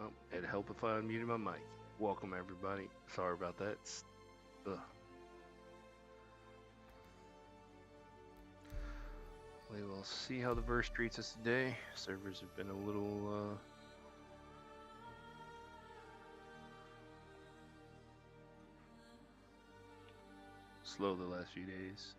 Oh, it'd help if I unmuted my mic. Welcome, everybody. Sorry about that. Ugh. We will see how the verse treats us today. Servers have been a little slow the last few days.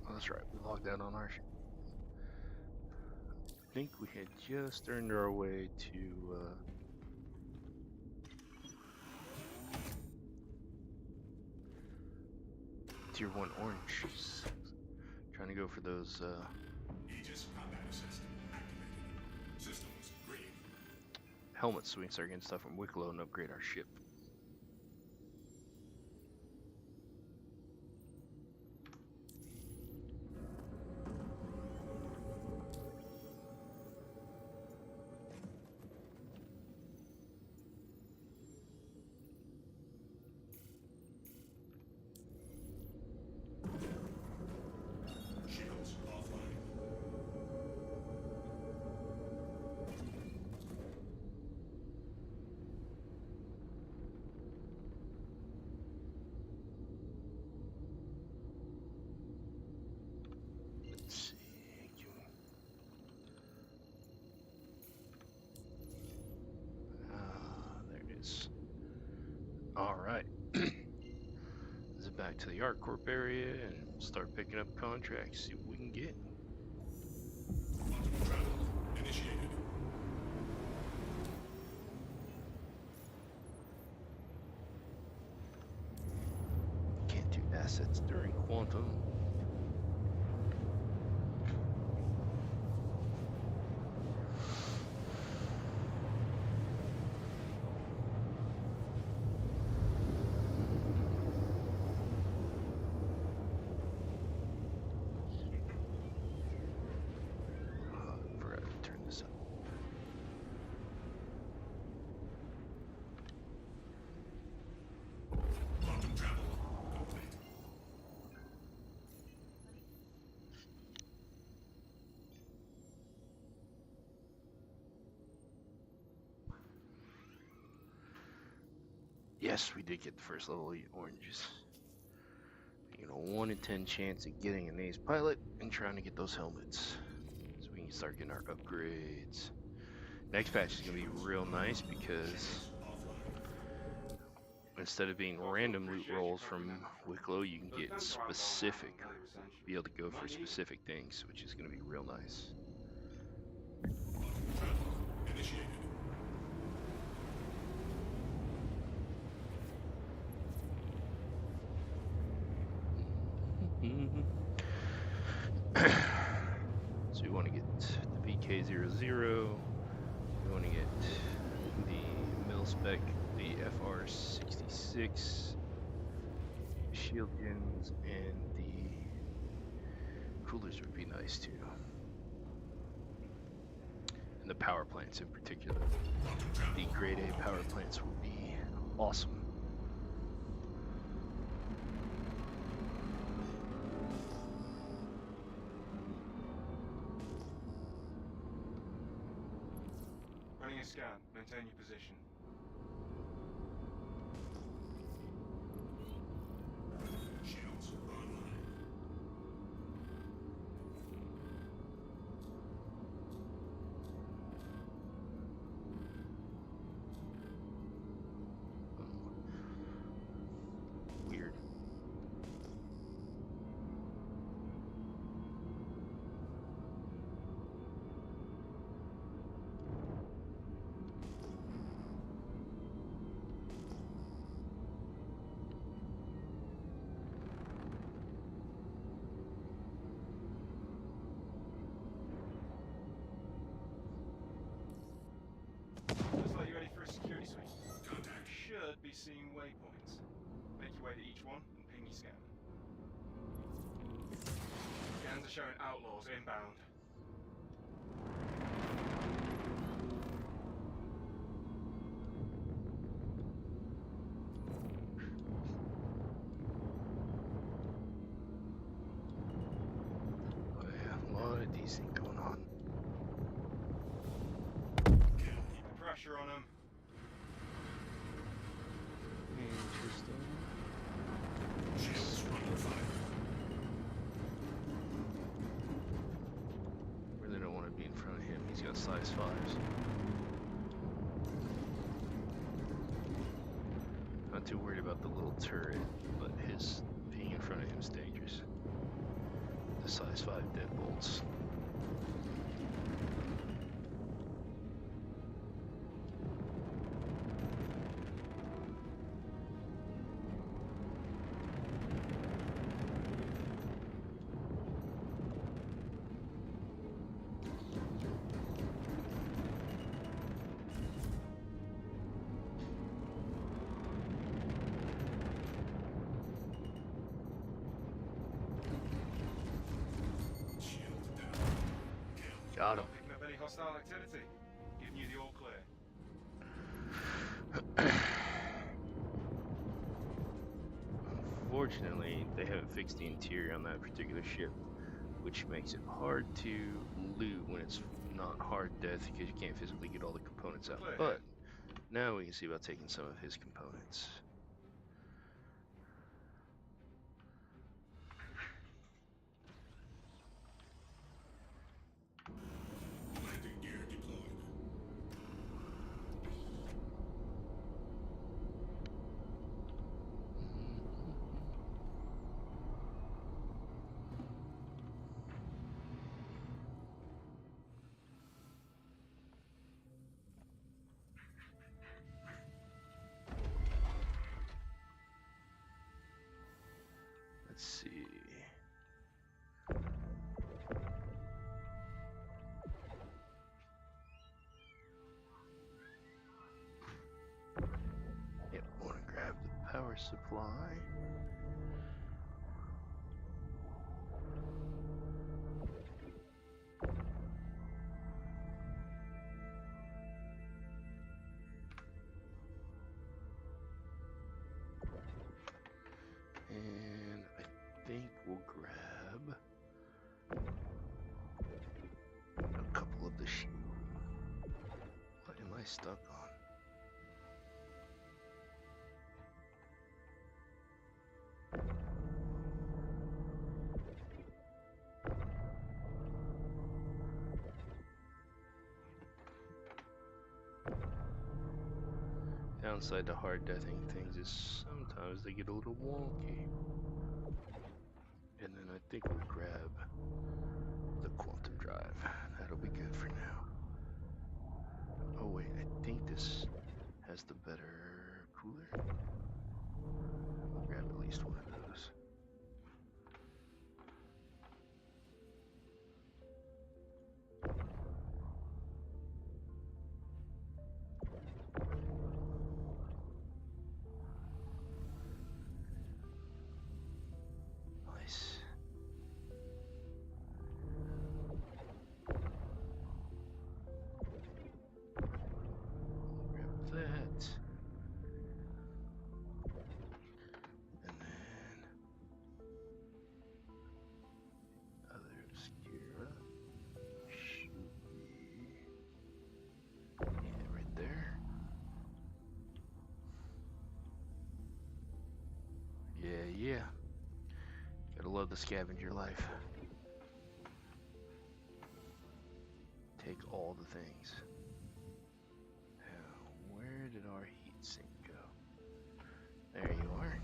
Oh, that's right, we logged out on our ship. I think we had just earned our way to Tier 1 orange. Trying to go for those Aegis combat assist activated. Systems green. helmets so we can start getting stuff from Wicklow and upgrade our ship. Shields offline. Let's see. There it is. Alright. Is it back to the ArcCorp area and start picking up contracts, see what we can get. Quantum travel initiated. Can't do assets during quantum. Forgot to turn this up. Quantum travel complete. Yes, we did get the first level elite oranges. You know, 1 in 10 chance of getting an ace pilot and trying to get those helmets. So we can start getting our upgrades. Next patch is going to be real nice because instead of being random loot rolls from Wicklow, you can get specific, be able to go for specific things, which is going to be real nice. Quantum travel initiated. So we want to get the VK00, we want to get the mil spec, the FR66, shield gens, and the coolers would be nice too. And the power plants in particular. The grade A power plants would be awesome. Running a scan. Maintain your position. Shields online. Weird. be seeing waypoints. Make your way to each one and ping your scanner. Scans are showing outlaws inbound. Oh yeah, a lot of desync going on. Keep the pressure on them. Interesting. Shields under fire. Really don't want to be in front of him. He's got size 5s. Not too worried about the little turret, but his being in front of him is dangerous. The size 5 deadbolts. Shield down. Kill. Got him. Not picking up any hostile activity. Giving you the all clear. Unfortunately, they haven't fixed the interior on that particular ship, which makes it hard to loot when it's not hard death because you can't physically get all the components out. Clear. But now we can see about taking some of his components. Landing gear deployed. Let's see. Yep, want to grab the power supply. And I think we'll grab a couple of the shield. What am I stuck on? Downside to hard deathing things is sometimes they get a little wonky. And then I think we'll grab the quantum drive. That'll be good for now. Oh wait, I think this has the better cooler. We'll grab at least one of those. Nice. Grab that. And then other obscura should be right there. Yeah. Gotta love the scavenger life. Take all the things. Now, where did our heat sink go? There you are.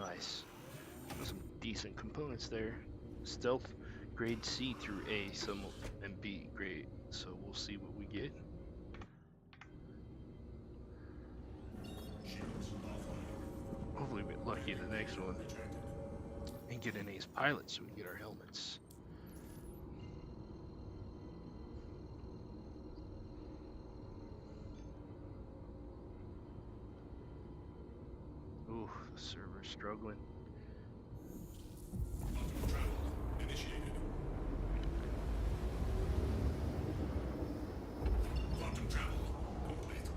Nice. Some decent components there. Stealth grade C through A, some and B grade. So we'll see what we get. Shields offline. Hopefully we get lucky in the next one Detected. and get an ace pilot so we can get our helmets. Ooh, the server's struggling. Quantum travel initiated. Quantum travel complete.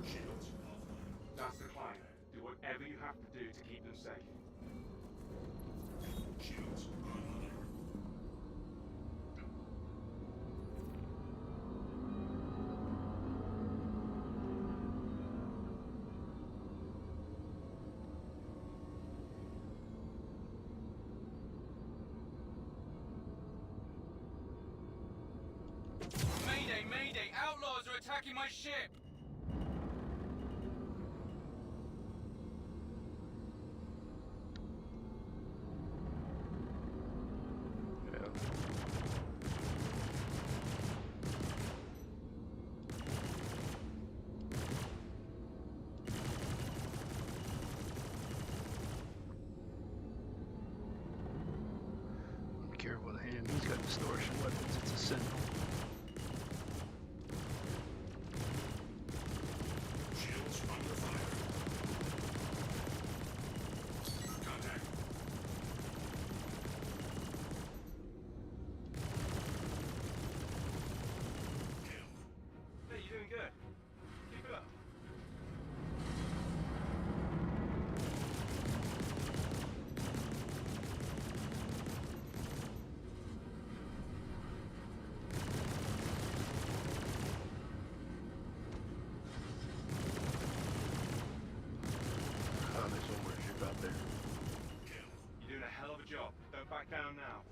Shields offline. That's the client. Do whatever you have to do to keep them safe. Shields online. Mayday, mayday! Outlaws are attacking my ship! Yeah. Be careful with him. He's got distortion weapons. It's a sentinel. Shields under fire. Contact. Kill. Hey, you're doing good. Keep it up. Oh, there's one more ship out there. Kill. You're doing a hell of a job. Don't back down now.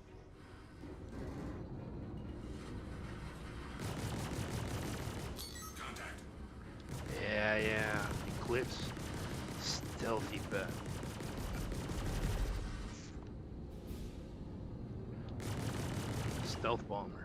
Contact. Yeah. Eclipse. Stealthy bet. Stealth bomber.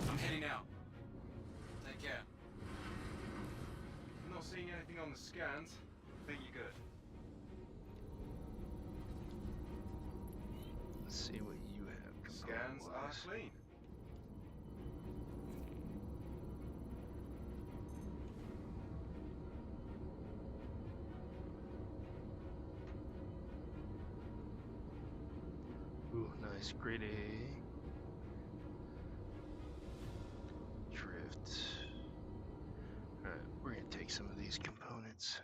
I'm heading out. Take care. I'm not seeing anything on the scans. I think you're good. Let's see what you have. Scans are component-wise. clean. Ooh, nice. Grade A. Drift. Alright, we're gonna take some of these components.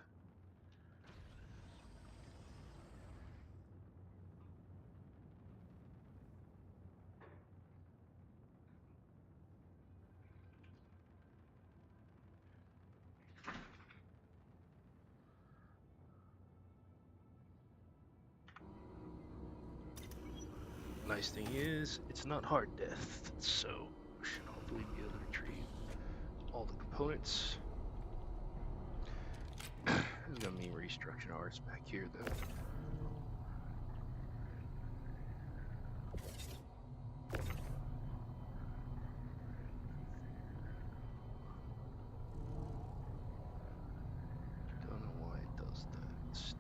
Nice thing is, it's not hard death, so we should hopefully be able to retrieve all the components. This is gonna mean restructuring ours back here, though. Don't know why it does that. It's stupid.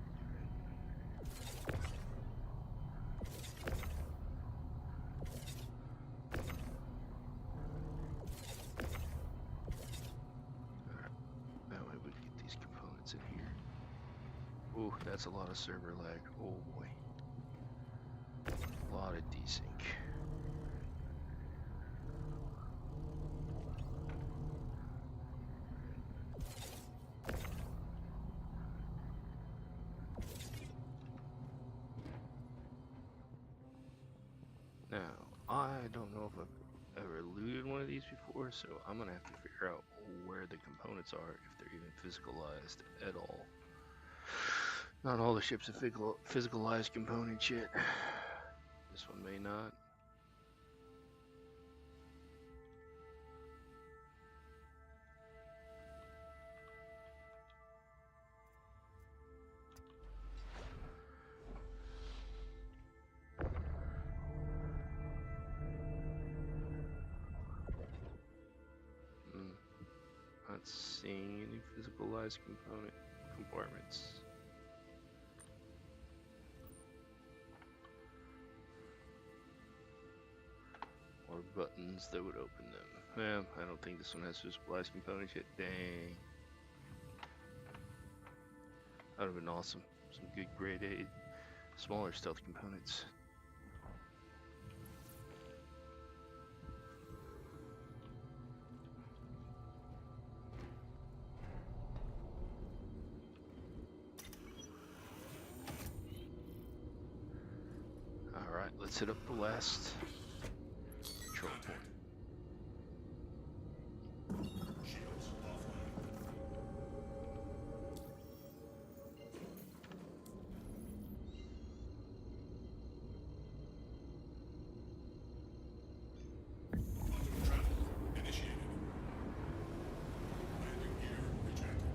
Alright, that way we can get these components in here. Ooh, Ooh, that's a lot of server lag. Oh boy. A lot of desync. Now, I don't know if I've ever looted one of these before, so I'm gonna have to figure out where the components are, if they're even physicalized at all. Not all the ships have physicalized components yet. This one may not. Not seeing any physicalized compartments. Or buttons that would open them. I don't think this one has physicalized components yet. Dang. That would have been awesome. Some good grade A, smaller stealth components. Alright, let's hit up the last control point. Shields offline. Quantum travel initiated. Landing gear rejected.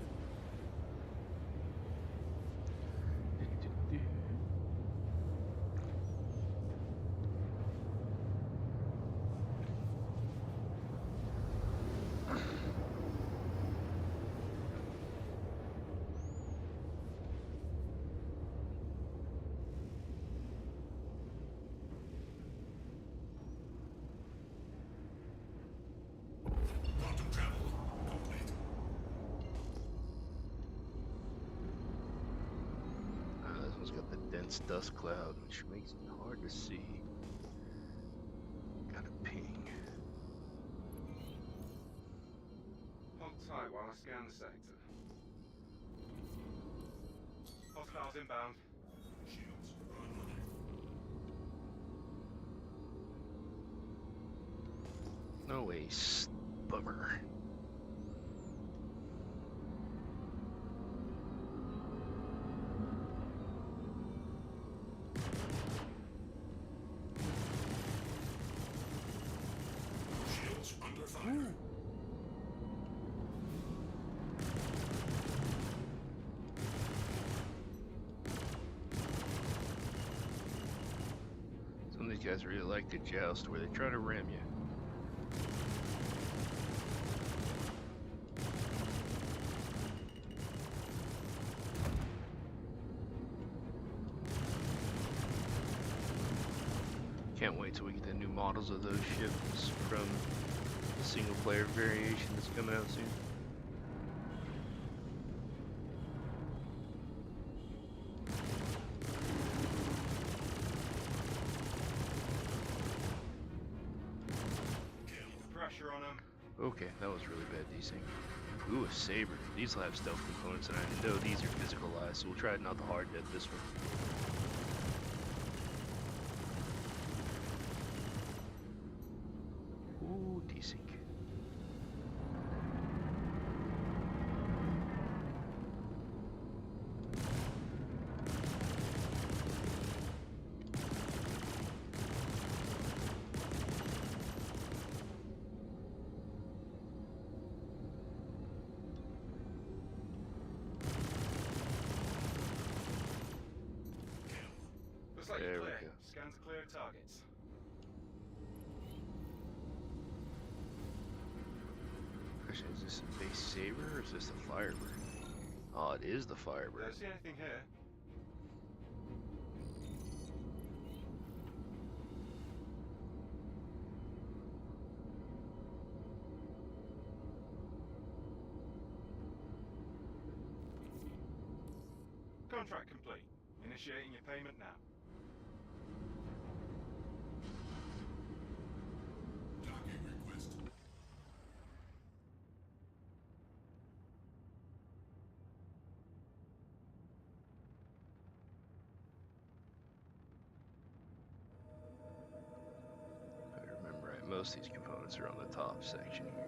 Quantum travel complete. This one's got the dense dust cloud, which makes it hard to see. Got a ping. Hold tight while I scan the sector. Hostiles inbound. Shields online. No way, bummer. Shields under fire. Some of these guys really like to joust where they try to ram you. Can't wait till we get the new models of those ships from the single player variation that's coming out soon. Pressure on them. Okay, that was really bad desync. Ooh, a saber. These will have stealth components, and I know these are physicalized, so we'll try it not the hard death this one. Ooh, desync. Looks like There you're we clear. go. Scans are clear of targets. Question, is this a base saber or is this the Firebird? Oh, it is the Firebird. Don't see anything here. Contract complete. Initiating your payment now. Docking request. If I remember right, most of these components are on the top section here.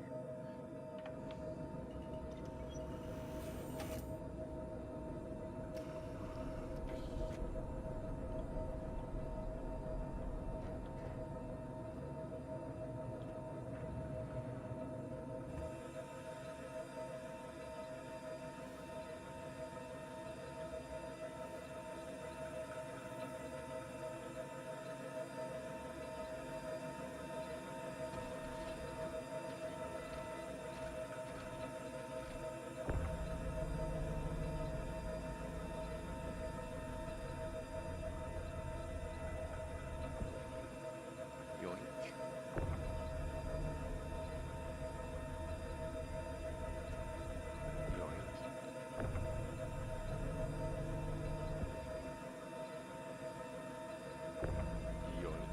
Yoink. Yoink. Yoink.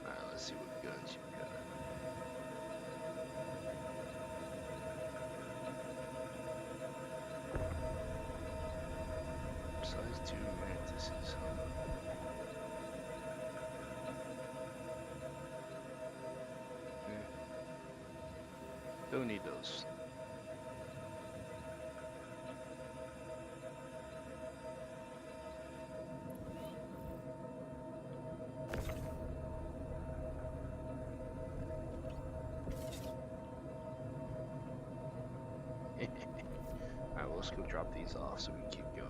Alright, let's see what guns you've got. Size 2 mantises, huh? Don't need those. Alright, well, let's go drop these off so we can keep going.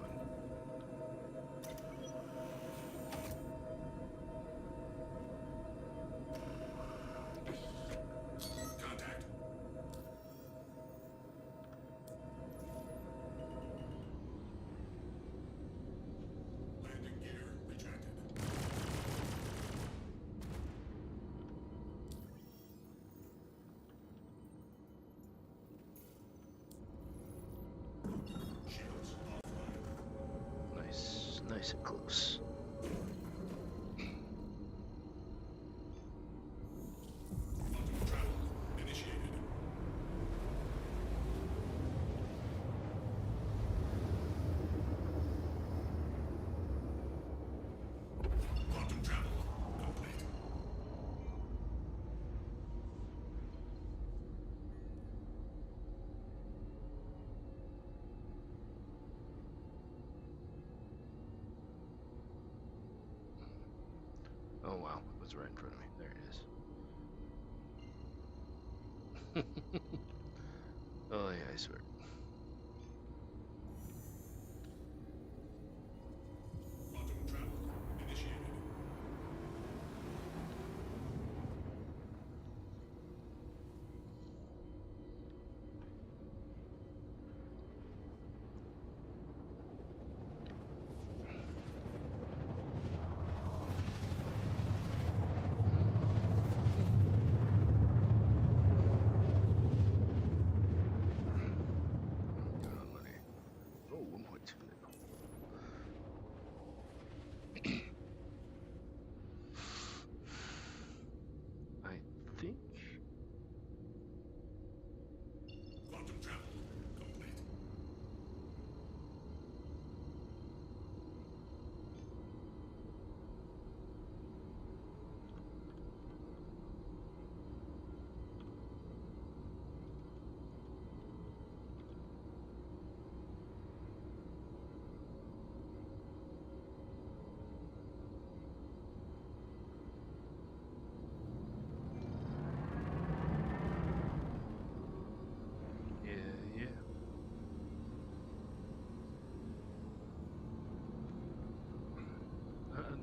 Contact. Landing gear retracted. Shields offline. Nice and close. Quantum travel initiated. Quantum travel complete. Oh wow, it was right in front of me. There it is. Oh yeah, I swear. Quantum travel initiated.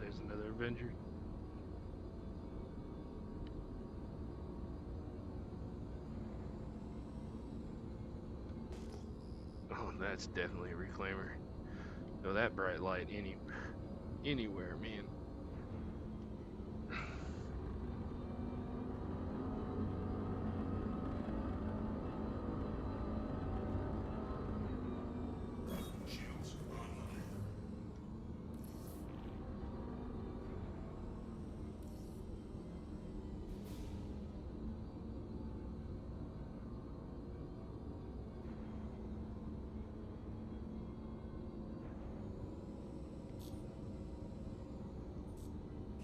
there's another Avenger. Oh, that's definitely a reclaimer. No, that bright light anywhere, man. Shields online.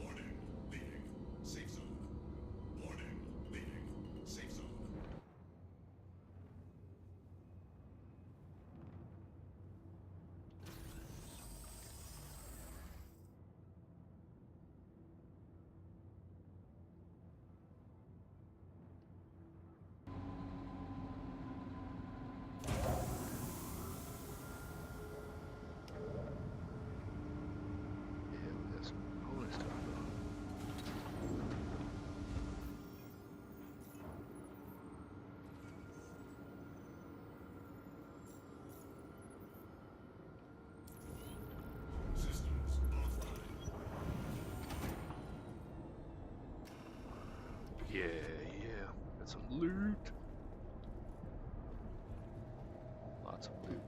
Warning, leaving. Safe zone. Warning, leaving. Safe zone. Yeah, we got some bonus stuff though. Systems offline. Yeah, yeah. Got some loot. Lots of loot.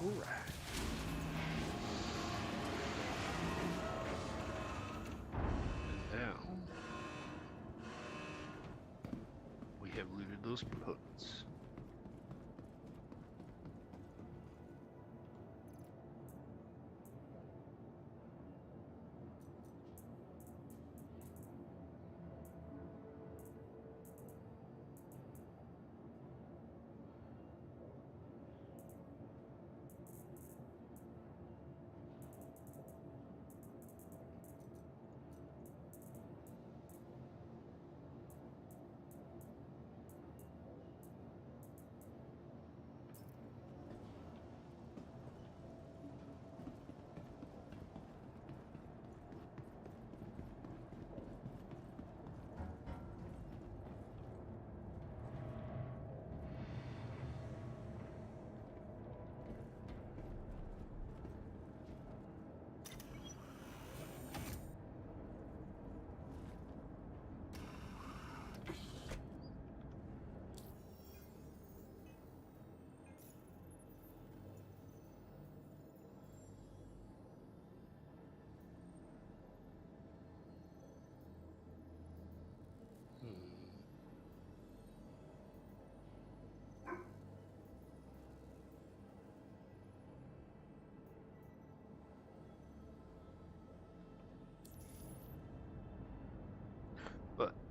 Alright. Now we have looted those components.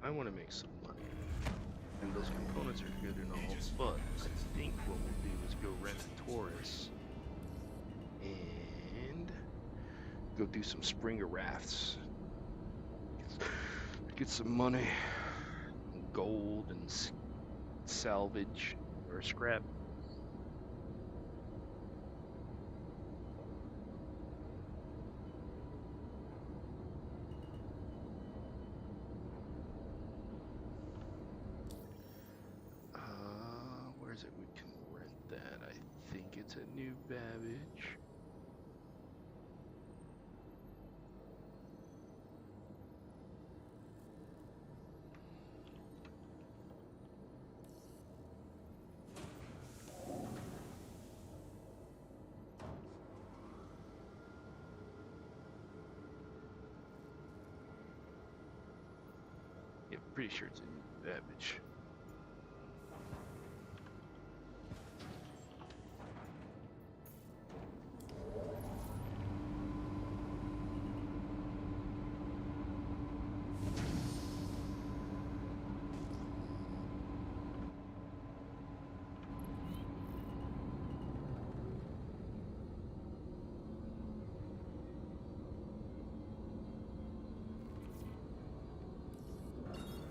I want to make some money. And those components are good and all, but I think what we'll do is go rent a Taurus and go do some Springer rafts. Get some money, gold, and salvage or scrap. Where is it? We can rent that. I think it's a New Babbage. Yeah, pretty sure it's a New Babbage.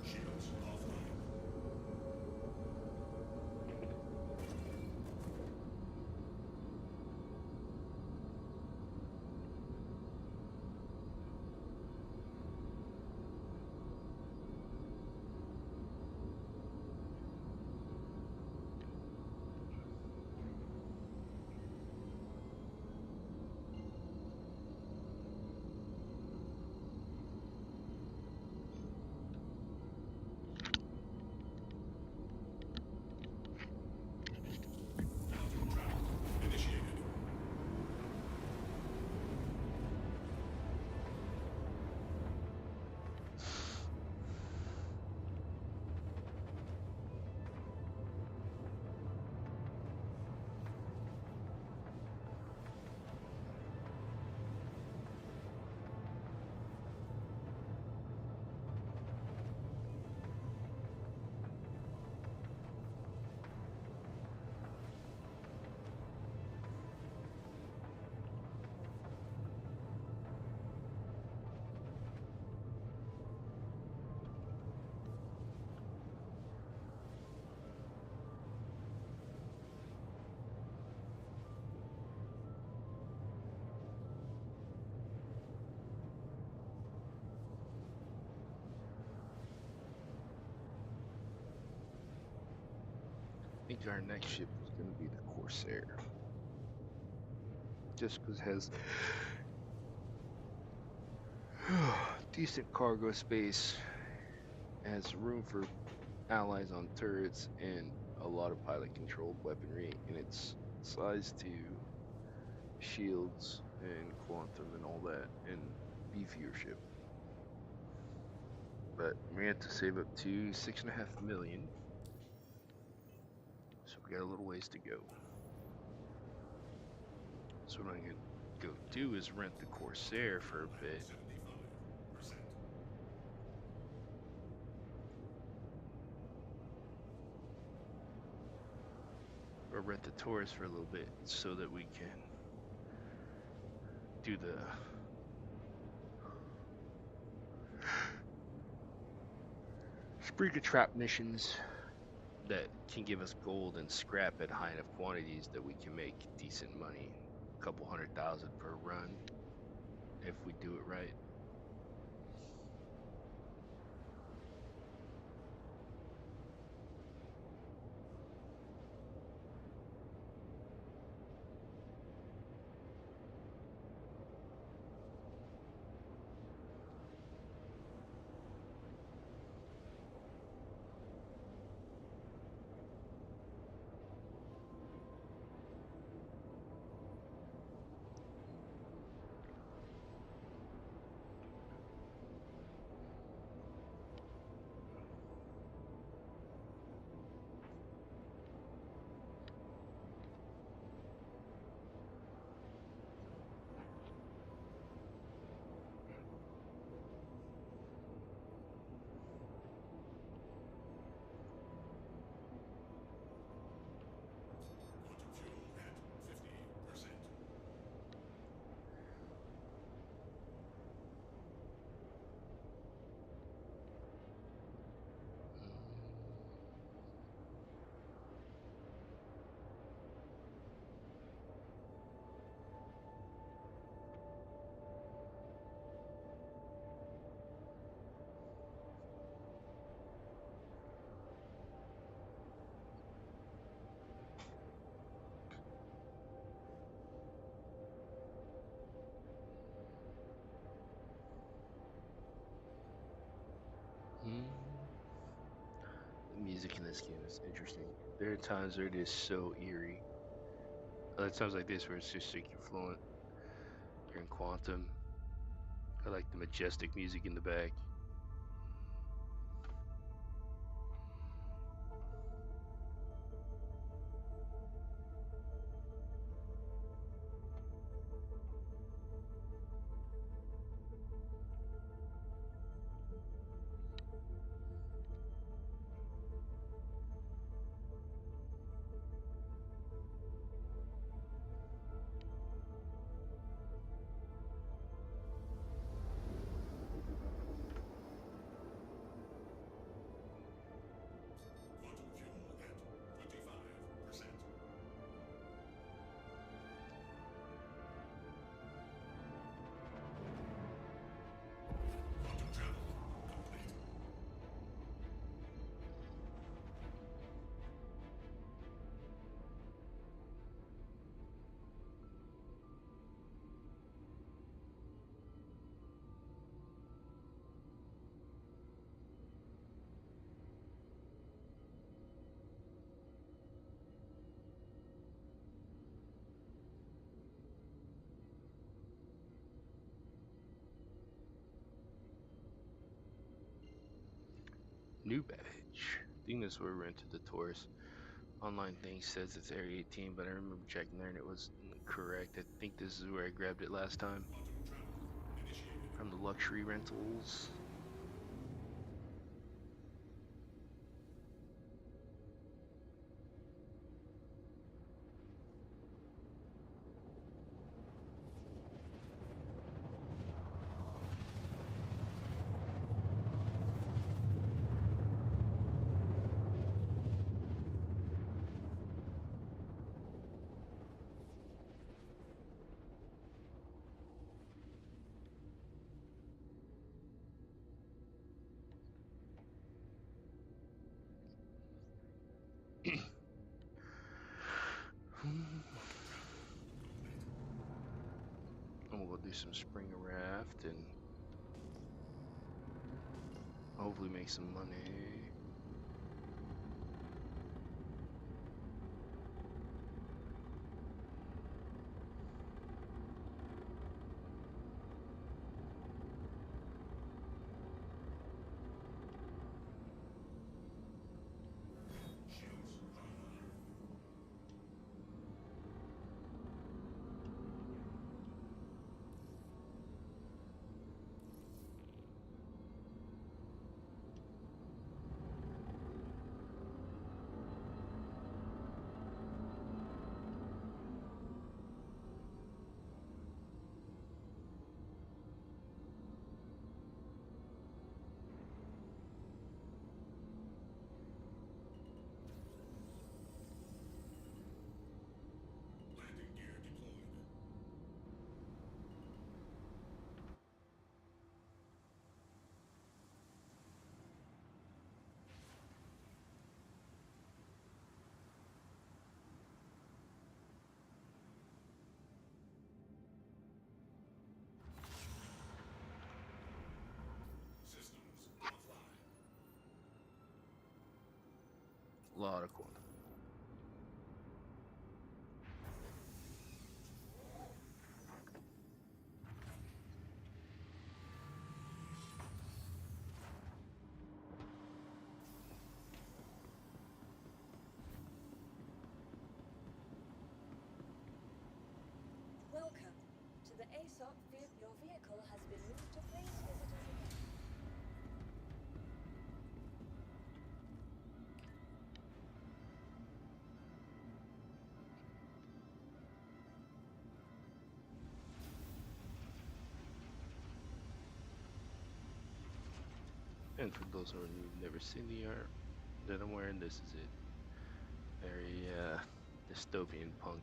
Shields offline. Travel initiated. I think our next ship is going to be the Corsair. Just because it has decent cargo space, has room for allies on turrets, and a lot of pilot controlled weaponry, and it's sized to shields and quantum and all that, and beefier ship. But we had to save up to 6.5 million, so we got a little ways to go. So what I'm gonna go do is rent the Corsair for a bit. 75%. Or rent the Taurus for a little bit so that we can do the Springer trap missions that can give us gold and scrap at high enough quantities that we can make decent money, a couple 100,000 per run if we do it right. this game is interesting. There are times where it is so eerie. Other times like this where it's just like you're fluent. You're in quantum. I like the majestic music in the back. Quantum fuel at 25%. Quantum travel complete. New badge. I think that's where we entered the Taurus. Online thing says it's Area 18, but I remember checking there and it was correct. I think this is where I grabbed it last time. Quantum travel initiated. From the luxury rentals. I'm gonna go do some spring raft and hopefully make some money. Shields online. Landing gear deployed. Systems offline. A lot of quantum. Welcome to the ASOP. Your vehicle has been moved to place visitors again. And for those who have never seen the art that I'm wearing, this is it. Very dystopian punk.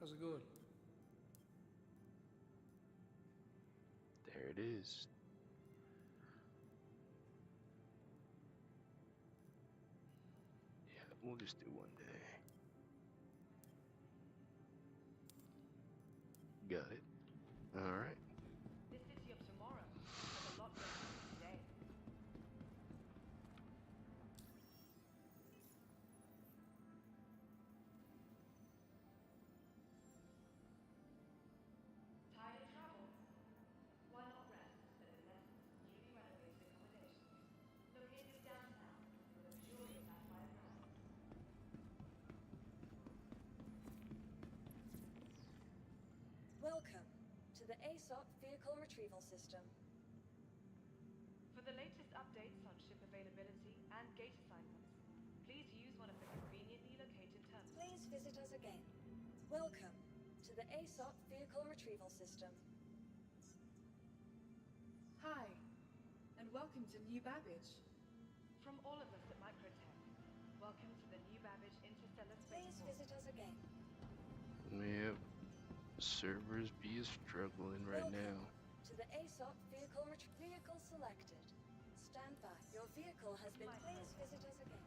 How's it going? There it is. Yeah, we'll just do one day. Got it. All right. The city of tomorrow has a lot going on today. Tired of travel? Why not rest at the next newly renovated accommodations, located downtown with luxurious sapphire granite. Welcome to the ASOP Vehicle Retrieval System. For the latest updates on ship availability and gate assignments, please use one of the conveniently located terminals. Please visit us again. Welcome to the ASOP Vehicle Retrieval System. Hi, and welcome to New Babbage. From all of us at Microtech, welcome to the New Babbage Interstellar Please Spaceport. visit us again. Yep. Servers be struggling right Welcome now. to the ASOP Vehicle selected. Stand by. Your vehicle has been. Please visit us again.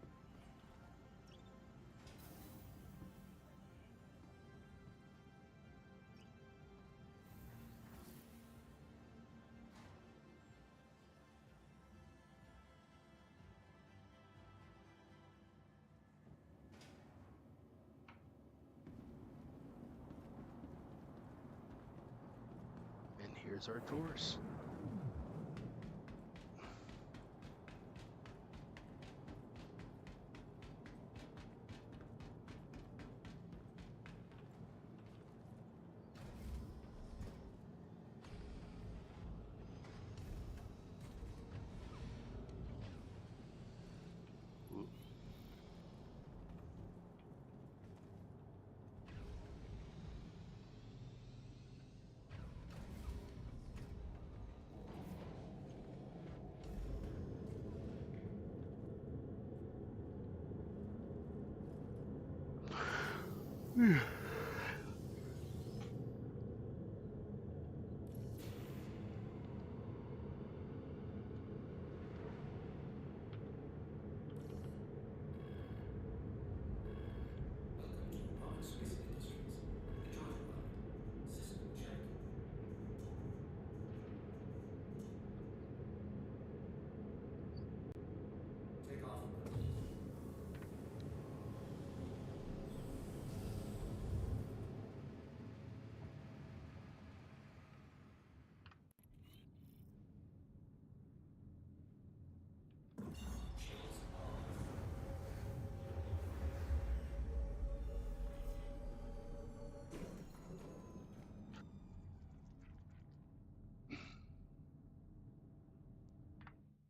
And here's our tours. Ooh. Welcome to Private Swiss Industries. Enjoy the ride. System check. Take off. Shields on.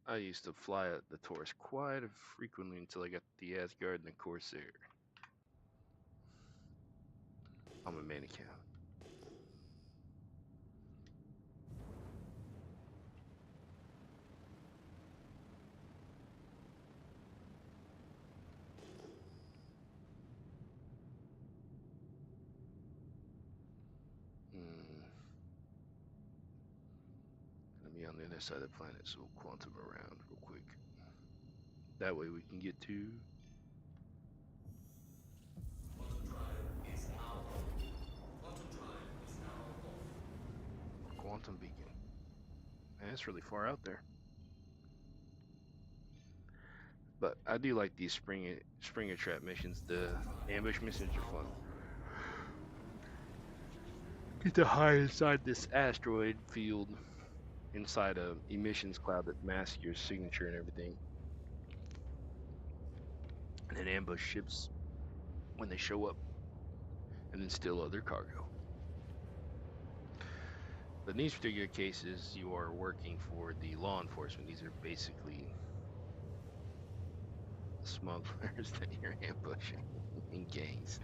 I used to fly the Taurus quite frequently until I got the Asgard and the Corsair. I'm a main account. Gonna be on the other side of the planet, so we'll quantum around real quick. That way we can get to Quantum drive is now on. Quantum drive is now off. Quantum Beacon. Man, it's really far out there. But I do like these Springer Trap missions. The ambush missions are fun. Get to hide inside this asteroid field, inside a emissions cloud that masks your signature and everything, and then ambush ships when they show up, and then steal other cargo. But in these particular cases, you are working for the law enforcement. These are basically smugglers that you're ambushing in gangs.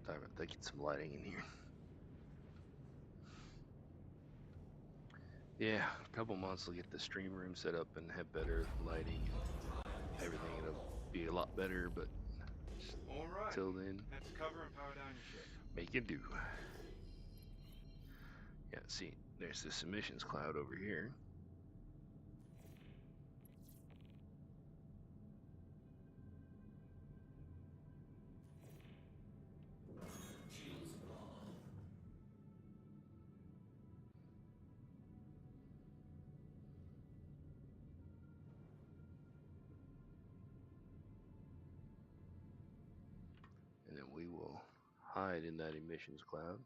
Sorry about that. Get some lighting in here. Yeah, a couple months will get the stream room set up and have better lighting and everything. It'll be a lot better, but All right. till then, Head to cover and power down your ship. make it do. Yeah, see, there's this emissions cloud over here. Shields on. And then we will hide in that emissions cloud.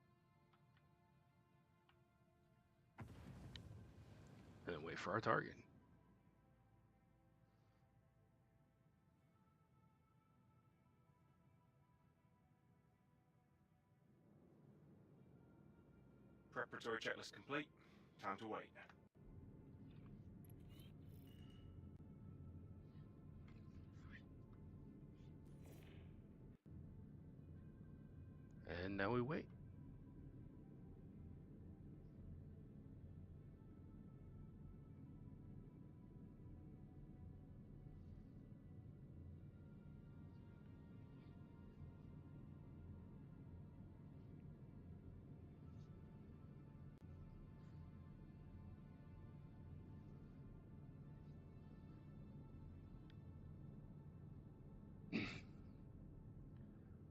And then wait for our target. Preparatory checklist complete. Time to wait. And now we wait.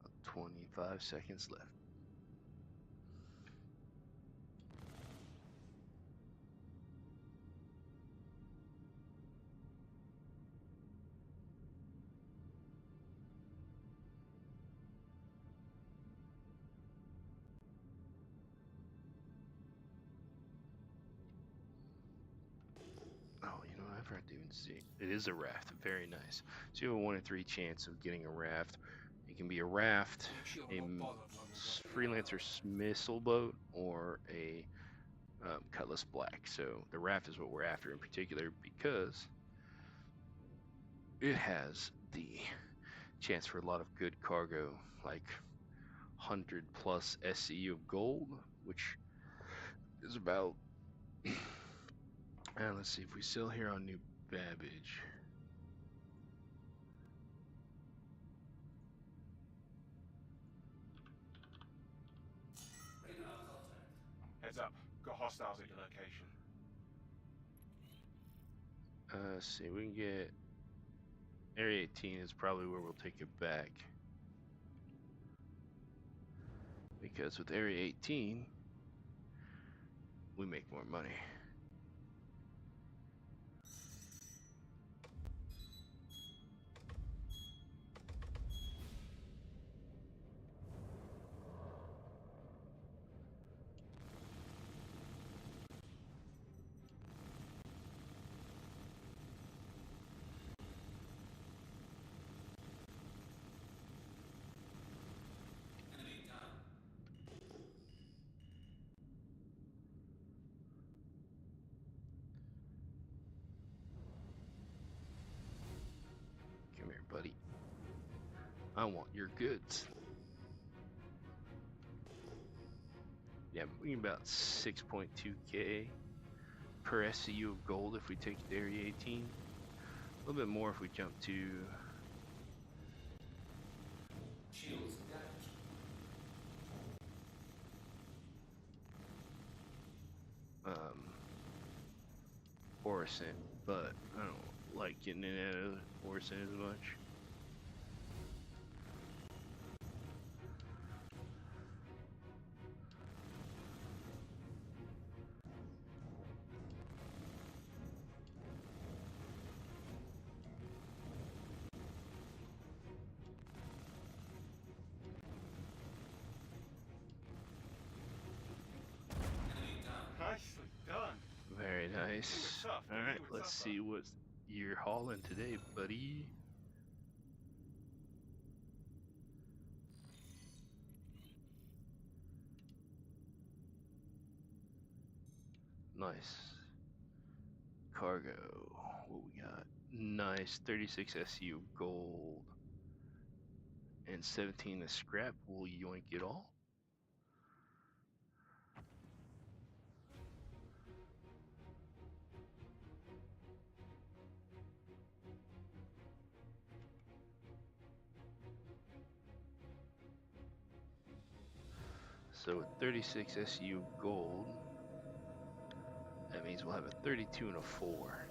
About 25 seconds left. Oh, you know what? I forgot to even see. It is a raft. Very nice. So you have a 1 in 3 chance of getting a raft. It can be a raft, a freelancer missile boat, or a Cutlass Black. So the raft is what we're after in particular because it has the chance for a lot of good cargo, like 100 plus SCU of gold, which is about. Let's see if we still here on New Babbage. Radar contact. Heads up. Got hostiles at your location. Let's see, we can get Area 18 is probably where we'll take it back. Because with Area 18, we make more money. Enemy down. Come here, buddy. I want your goods. Yeah, we get about 6.2k per SCU of gold if we take it to Area 18. A little bit more if we jump to Shields damaged. Orison, but I don't like getting in out of Orison as much. Enemy down. Nicely done. Very nice. You were tough, All man. right, You were let's tougher. see what you're hauling today, buddy. Nice. Cargo. What we got? Nice. 36 SU gold. and 17 is scrap. We'll yoink it all. So with 36 SU gold, that means we'll have a 32 and a 4.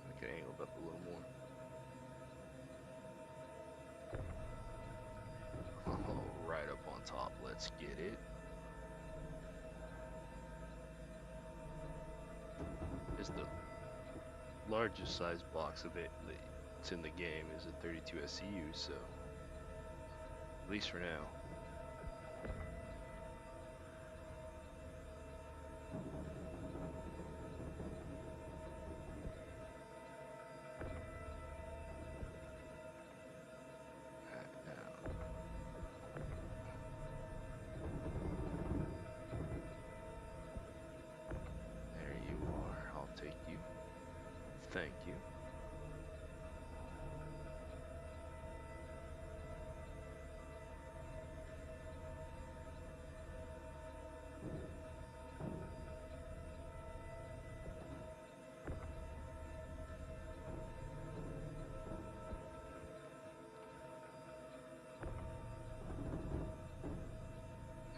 I can angle it up a little more. Oh, right up on top. Let's get it. It's the largest size box of it that's in the game is a 32 SCU, so at least for now. Now, there you are. I'll take you. Thank you.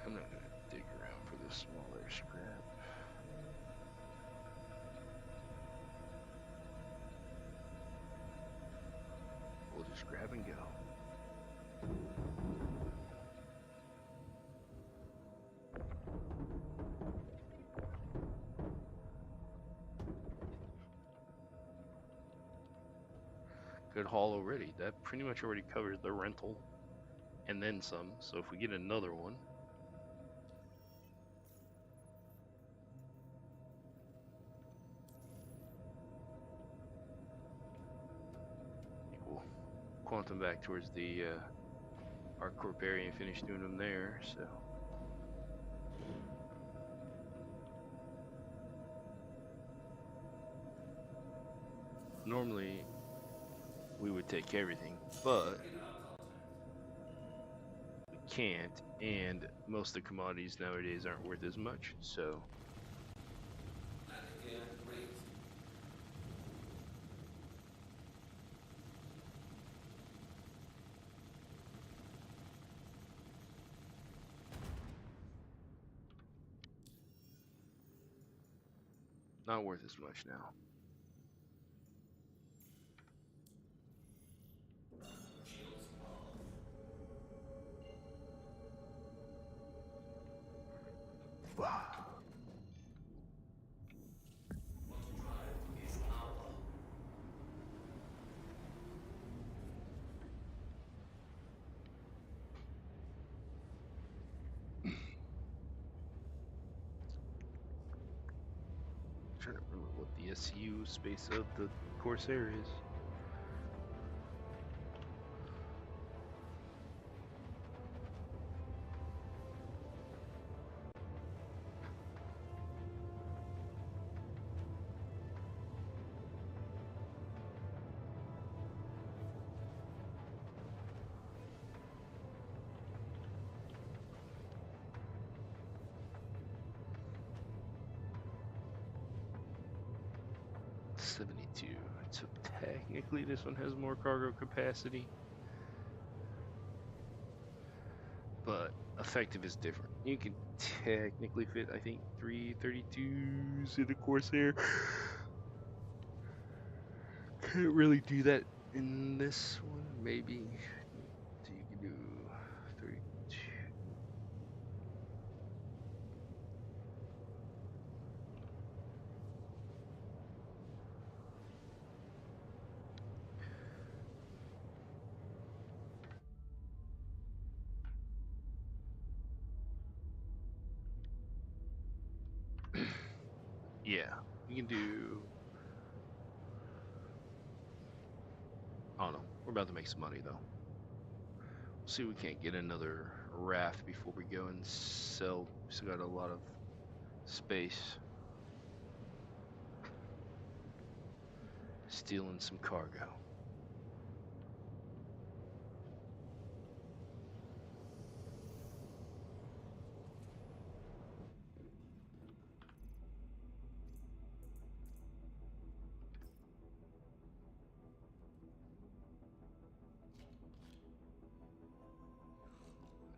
I'm not gonna dig around for the smaller scrap. We'll just grab and go. Good haul already. That pretty much already covers the rental and then some. So if we get another one, we'll quantum back towards the our corp area and finish doing them there. So normally we would take everything, but we can't, and most of the commodities nowadays aren't worth as much. So Landing gear raised. not worth as much now. Shields off. Motor drive is alpha. Trying to remember what the SCU space of the Corsair is. $72. So technically this one has more cargo capacity, but effective is different. You can technically fit, I think, 332s in a Corsair. Can't really do that in this one. Maybe so you can do 32. Yeah, we can do. I don't know. We're about to make some money though. See, if we can't get another raft before we go and sell. We still got a lot of space. Stealing some cargo.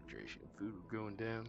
Hydration and food are going down.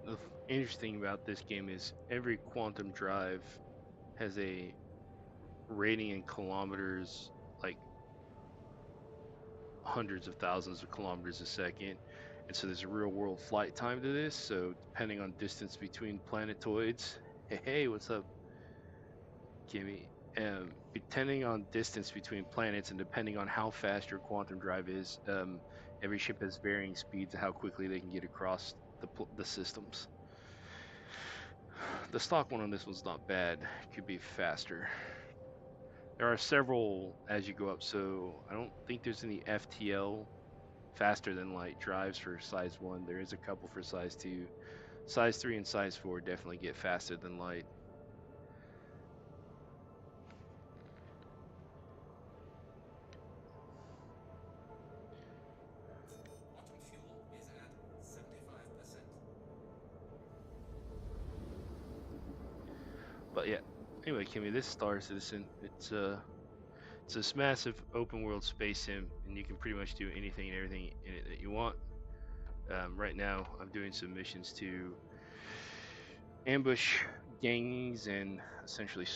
The interesting about this game is every quantum drive has a rating in kilometers, like hundreds of thousands of kilometers a second. And so there's a real world flight time to this. So depending on distance between planetoids, hey, what's up, Kimmy? Depending on distance between planets and depending on how fast your quantum drive is, every ship has varying speeds of how quickly they can get across the systems. The stock one on this one's not bad. Could be faster. There are several as you go up, so I don't think there's any FTL faster than light drives for size 1. There is a couple for size 2. Size 3 and size 4 definitely get faster than light. Quantum fuel is at 75%. But yeah, anyway, Kimmy, this Star Citizen, it's this massive open world space sim, and you can pretty much do anything and everything in it that you want. Right now, I'm doing some missions to ambush gangs and essentially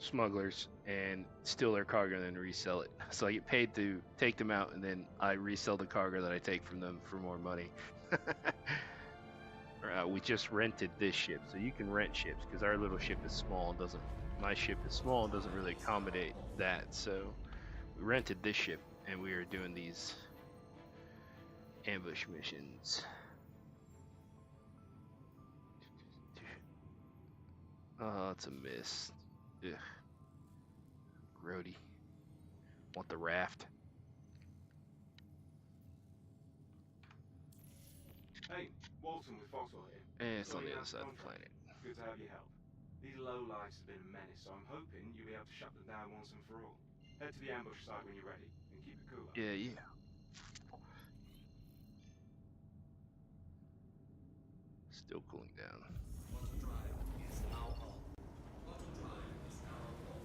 smugglers and steal their cargo and then resell it. So I get paid to take them out, and then I resell the cargo that I take from them for more money. We just rented this ship, so you can rent ships because our little ship is small and doesn't. My ship is small and doesn't really accommodate that. So we rented this ship, and we are doing these ambush missions. Oh, it's a miss. Ugh. Grody. Want the raft? Hey, Walton with Foxwell here. Eh, it's Saw on the you other announced side the of the contract. planet. Good to have your help. These lowlifes have been a menace, so I'm hoping you'll be able to shut them down once and for all. Head to the ambush site when you're ready, and keep it cool. Yeah, yeah. Still cooling down. Quantum drive is now off. Quantum drive is now off.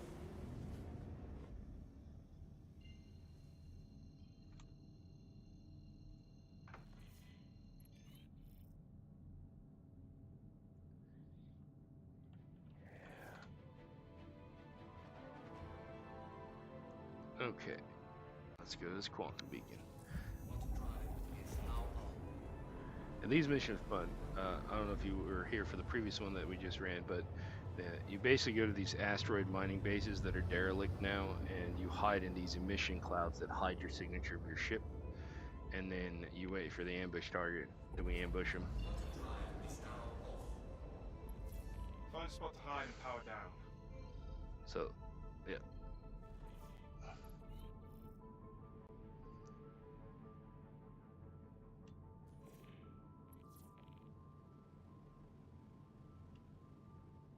Okay, let's go to this quantum beacon. Quantum drive is now off. And these missions are fun. I don't know if you were here for the previous one that we just ran, but you basically go to these asteroid mining bases that are derelict now, and you hide in these emission clouds that hide your signature of your ship. And then you wait for the ambush target. Then we ambush them. Quantum drive is now off. Find a spot to hide and power down. So, yeah.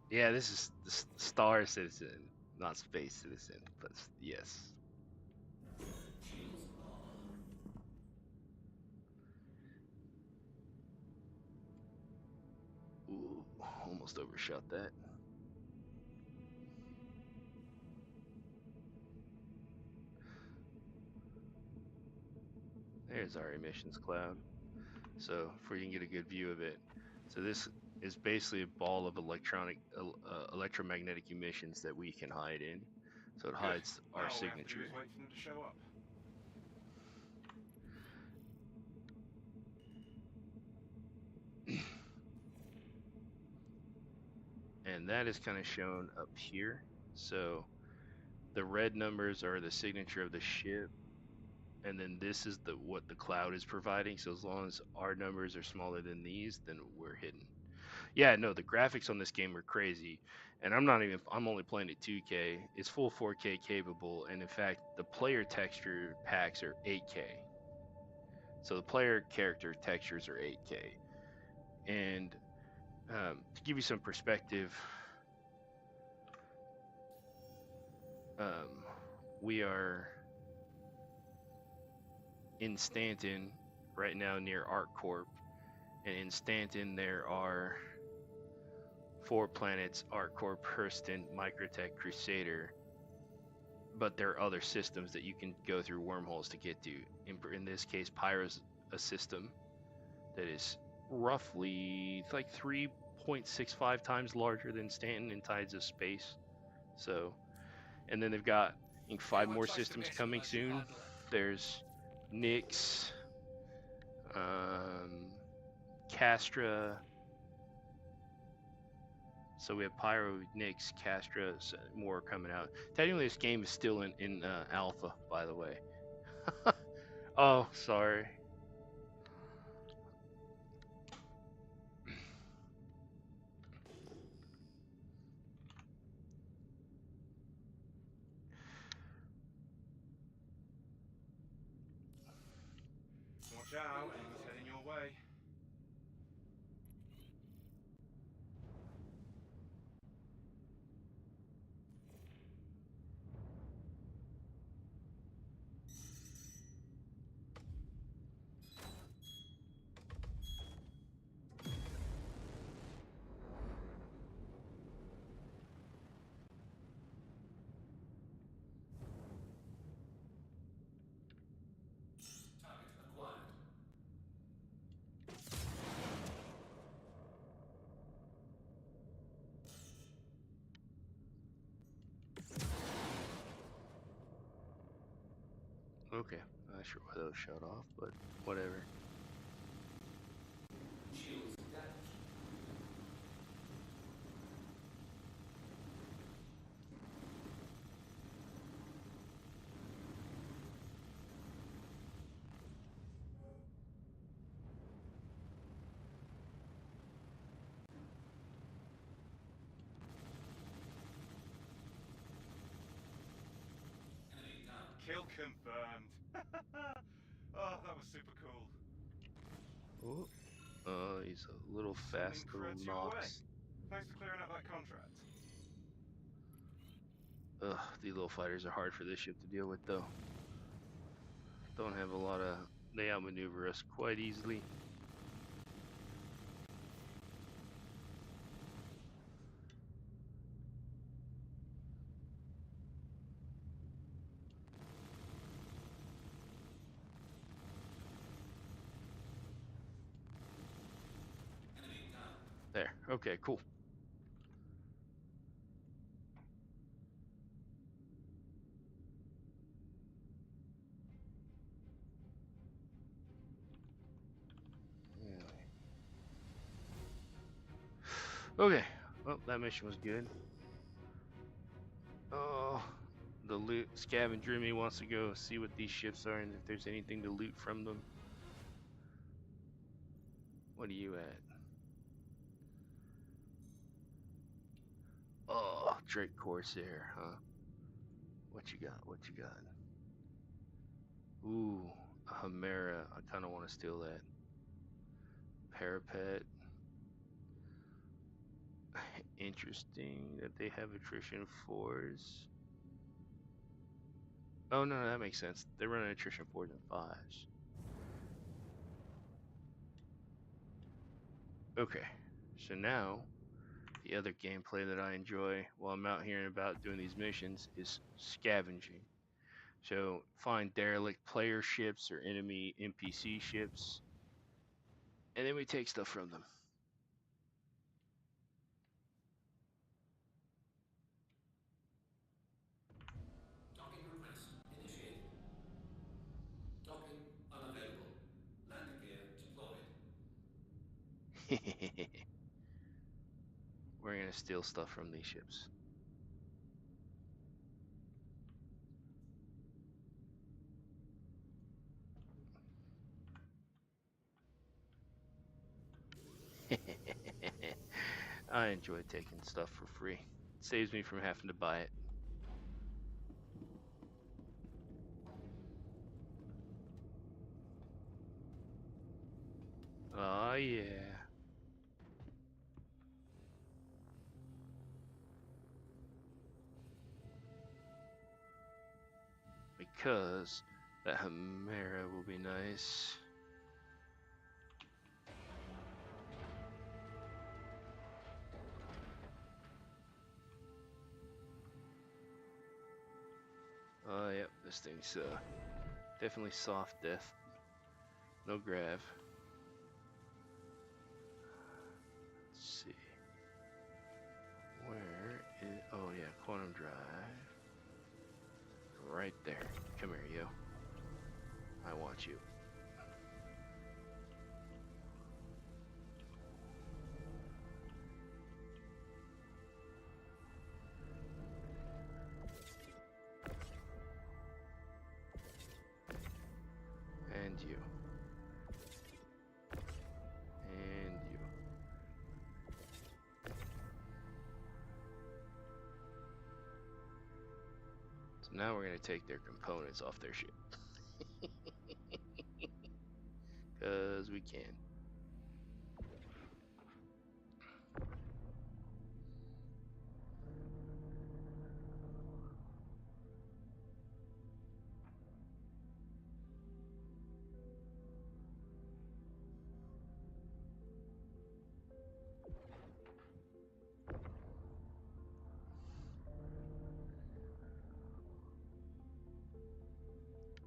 Yeah, this is the Star Citizen, not Space Citizen, but yes. Ooh, almost overshot that. There's our emissions cloud. So, if we can get a good view of it. So this is basically a ball of electromagnetic emissions that we can hide in. So it Good. hides Now our all we have to do signature. is wait for them to show up. And that is kind of shown up here. So the red numbers are the signature of the ship, and then this is what the cloud is providing. So as long as our numbers are smaller than these, then we're hidden. Yeah, no, the graphics on this game are crazy, and I'm only playing at 2K. It's full 4K capable, and in fact, the player texture packs are 8K. So the player character textures are 8K, and to give you some perspective, um, we are in Stanton right now near ArcCorp, and in Stanton there are 4 planets: ArcCorp, Hurston, Microtech, Crusader. But there are other systems that you can go through wormholes to get to. In this case, Pyro's a system that is roughly like 3.65 times larger than Stanton in tides of space. So, and then they've got five more Anyone tries to systems mess with coming us, you soon. handle it. There's Nyx, Castra. So we have Pyro, Nyx, Castra, more coming out. Technically, this game is still in alpha, by the way. Oh, sorry. Watch out, enemies heading your way. Target acquired. Okay, not sure why those shut off, but whatever. Shields damaged. Enemy down. Kill confirmed. Oh, that was super cool. Oh, he's a little Sending fast little creds your way. Nox. Thanks for clearing out that contract. Ugh, these little fighters are hard for this ship to deal with, though. Don't have a lot of. They outmaneuver us quite easily. Enemy down. There. Okay, cool. Okay. Well, that mission was good. Oh, the loot scavenger me wants to go see what these ships are and if there's anything to loot from them. What are you at? Oh, Drake Corsair, huh? What you got? What you got? Ooh, a Chimera. I kind of want to steal that. Parapet. interesting that they have attrition 4s. Oh no, that makes sense. They're running attrition 4s and 5s. Okay, so now the other gameplay that I enjoy while I'm out here and about doing these missions is scavenging. So find derelict player ships or enemy NPC ships, and then we take stuff from them. Docking request initiated. Docking unavailable. Landing gear deployed. We're gonna steal stuff from these ships. I enjoy taking stuff for free. It saves me from having to buy it. Oh yeah. Because that Chimera will be nice. Oh yep, this thing's definitely soft death. No grav. Let's see. Where is... Oh yeah, quantum drive. Right there. Come here, yo. I want you. And you. And you. So now we're gonna take their components off their ship. Cause we can.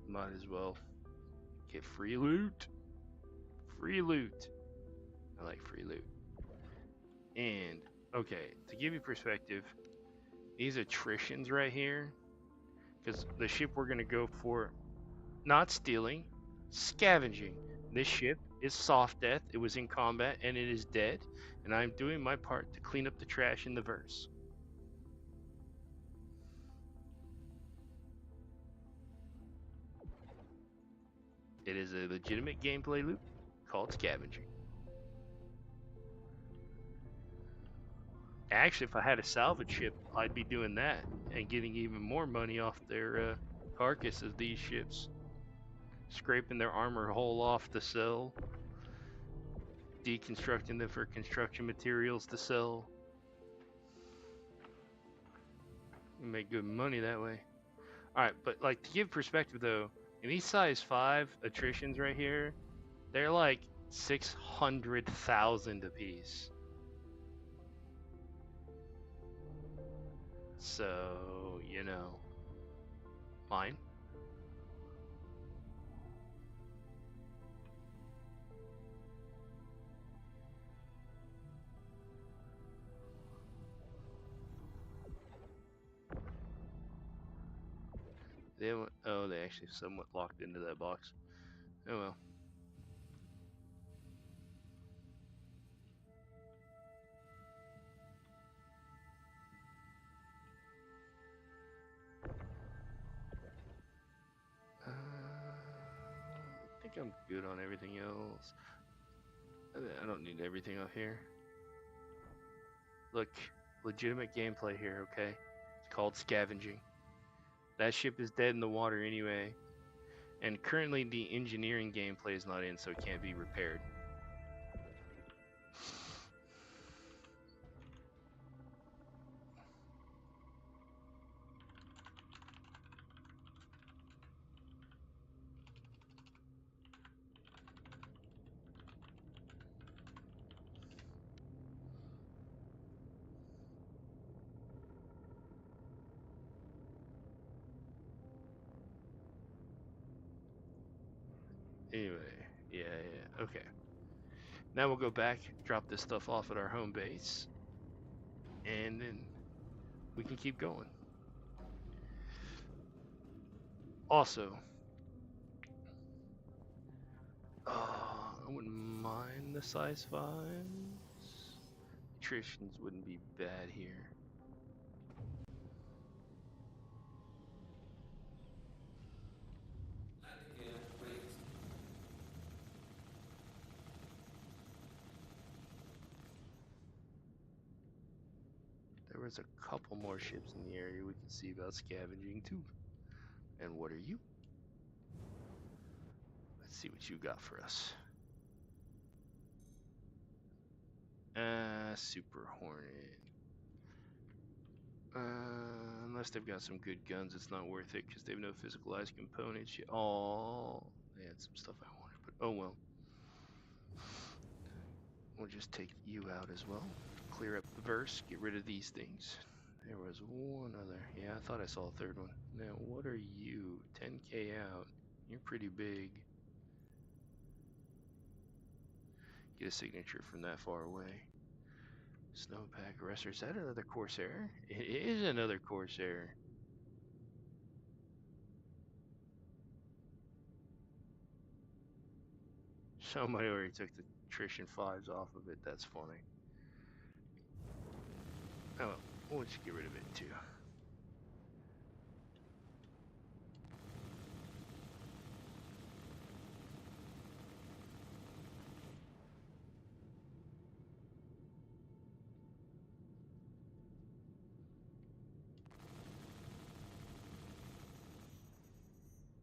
Might as well get free loot. Free loot. I like free loot. And okay, to give you perspective, these attritions right here, because the ship we're gonna go for, not stealing, scavenging. This ship is soft death. It was in combat and it is dead, and I'm doing my part to clean up the trash in the verse. It is a legitimate gameplay loop called scavenging. Actually, if I had a salvage ship, I'd be doing that and getting even more money off their carcass of these ships. Scraping their armor hull off to sell. Deconstructing them for construction materials to sell. You make good money that way. Alright, but like to give perspective though, in these size 5 attritions right here, they're like 600,000 apiece. So, you know, mine. They went, oh, they actually somewhat locked into that box. Oh well. I think I'm good on everything else. I don't need everything up here. Look, legitimate gameplay here, okay? It's called scavenging. That ship is dead in the water anyway. And currently the engineering gameplay is not in, so it can't be repaired. Anyway, yeah. Okay. Now we'll go back, drop this stuff off at our home base, and then we can keep going. Also, I wouldn't mind the size 5s. Attritions wouldn't be bad here. Landing gear raised. There was a couple more ships in the area we could see about scavenging too. And what are you? Let's see what you got for us. Super Hornet. Unless they've got some good guns, it's not worth it because they have no physicalized components. Oh, they had some stuff I wanted, but oh well. We'll just take you out as well. Clear up the verse, get rid of these things. There was one other. Yeah, I thought I saw a third one. Now, what are you? 10k out. You're pretty big. Get a signature from that far away. Snowpack Arrestor. Is that another Corsair? It is another Corsair. Somebody already took the attrition 5s off of it. That's funny. Oh, we'll just get rid of it too.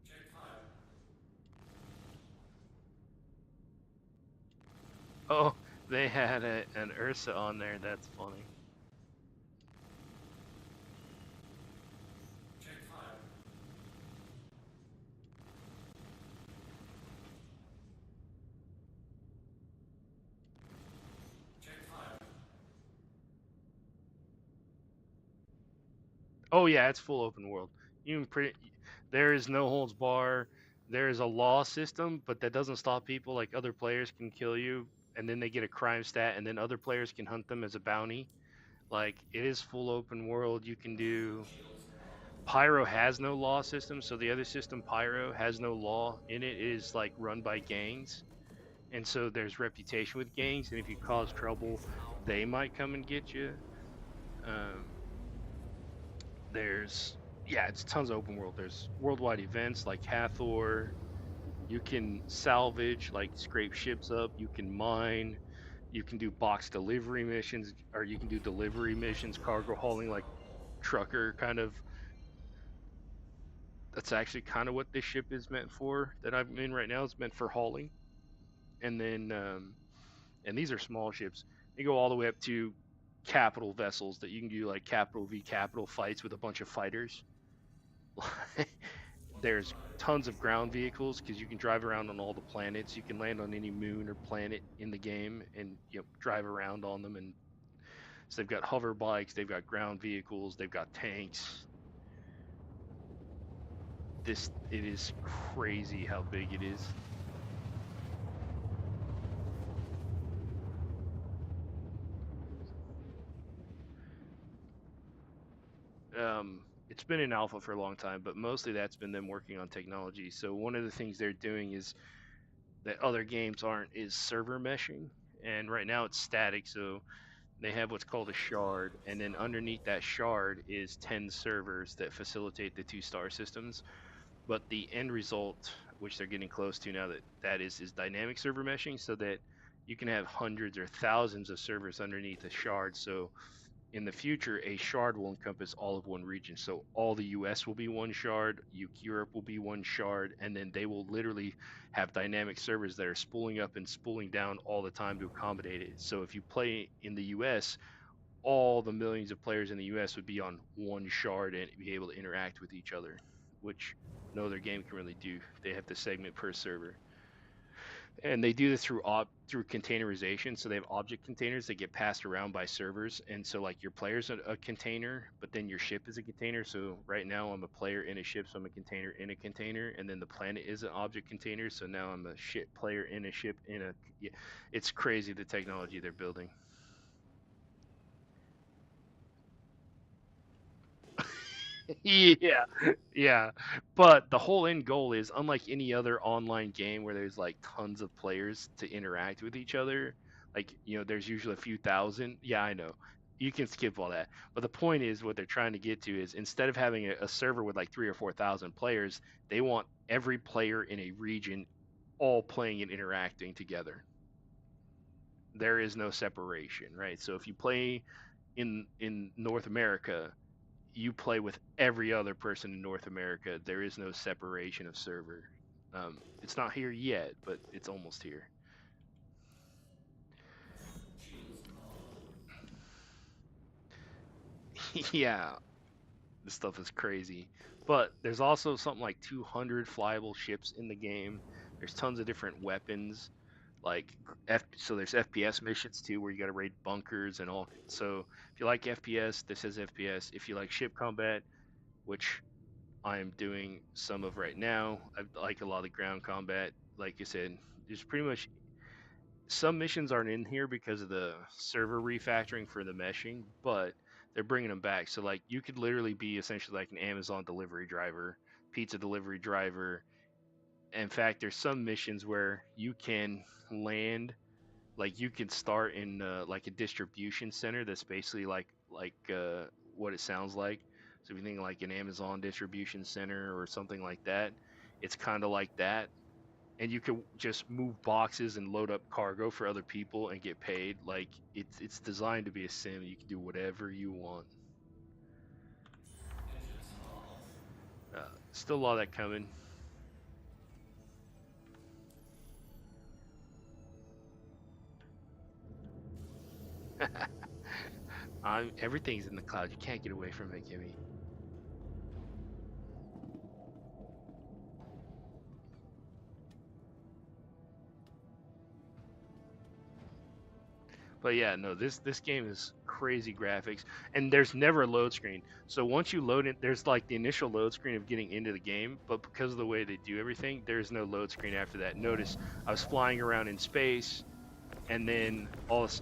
Check fire. Oh, they had an Ursa on there. That's funny. Check fire. Check fire. Oh yeah, it's full open world. You can there is no holds bar. There is a law system, but that doesn't stop people. Like other players can kill you, and then they get a crime stat, and then other players can hunt them as a bounty. Like it is full open world. You can do. Shields up. Pyro has no law system, so the other system, Pyro, has no law in it. It is like run by gangs, and so there's reputation with gangs, and if you cause trouble, they might come and get you. Um, it's tons of open world. There's worldwide events like Hathor. You can salvage, like scrape ships up. You can mine. You can do box delivery missions, or you can do delivery missions, cargo hauling, like trucker kind of. That's actually kind of what this ship is meant for. That I'm in right now is meant for hauling. And then, and these are small ships. They go all the way up to capital vessels that you can do like capital v capital fights with a bunch of fighters. There's tons of ground vehicles because you can drive around on all the planets. You can land on any moon or planet in the game and drive around on them. And so they've got hover bikes, they've got ground vehicles, they've got tanks. It is crazy how big it is. It's been in alpha for a long time, but mostly that's been them working on technology. So one of the things they're doing is that other games aren't is server meshing, and right now it's static. So they have what's called a shard, and then underneath that shard is 10 servers that facilitate the 2-star systems. But the end result, which they're getting close to now, that is dynamic server meshing, so that you can have hundreds or thousands of servers underneath a shard. So in the future, a shard will encompass all of one region. So all the US will be one shard, Europe will be one shard, and then they will literally have dynamic servers that are spooling up and spooling down all the time to accommodate it. So if you play in the US, all the millions of players in the US would be on one shard and be able to interact with each other, which no other game can really do. They have to segment per server. And they do this through containerization. So they have object containers that get passed around by servers, and so like your player's a container, but then your ship is a container. So right now I'm a player in a ship, so I'm a container in a container, and then the planet is an object container. So now I'm a ship player in a ship in a. Yeah, it's crazy the technology they're building. Yeah, yeah. But the whole end goal is, unlike any other online game where there's like tons of players to interact with each other, like, there's usually a few thousand. Yeah, I know. You can skip all that. But the point is, what they're trying to get to is, instead of having a server with like 3 or 4 thousand players, they want every player in a region all playing and interacting together. There is no separation, right? So if you play in North America, you play with every other person in North America. There is no separation of server. It's not here yet, but it's almost here. Yeah, this stuff is crazy. But there's also something like 200 flyable ships in the game. There's tons of different weapons. Like so there's FPS missions too, where you got to raid bunkers and all. So if you like FPS, this is FPS. If you like ship combat, which I am doing some of right now. I like a lot of ground combat. Like I said, there's pretty much some missions aren't in here because of the server refactoring for the meshing, but they're bringing them back. So like you could literally be essentially like an Amazon delivery driver, pizza delivery driver. In fact, there's some missions where you can land, like you can start in like a distribution center that's basically like what it sounds like. So if you think like an Amazon distribution center or something like that, it's kind of like that. And you can just move boxes and load up cargo for other people and get paid. Like it's designed to be a sim. You can do whatever you want. Still a lot of that coming. Everything's in the cloud. You can't get away from it, Kimmy. But yeah, no, this game is crazy graphics, and there's never a load screen. So once you load it, there's like the initial load screen of getting into the game, but because of the way they do everything, there's no load screen after that. Notice I was flying around in space, and then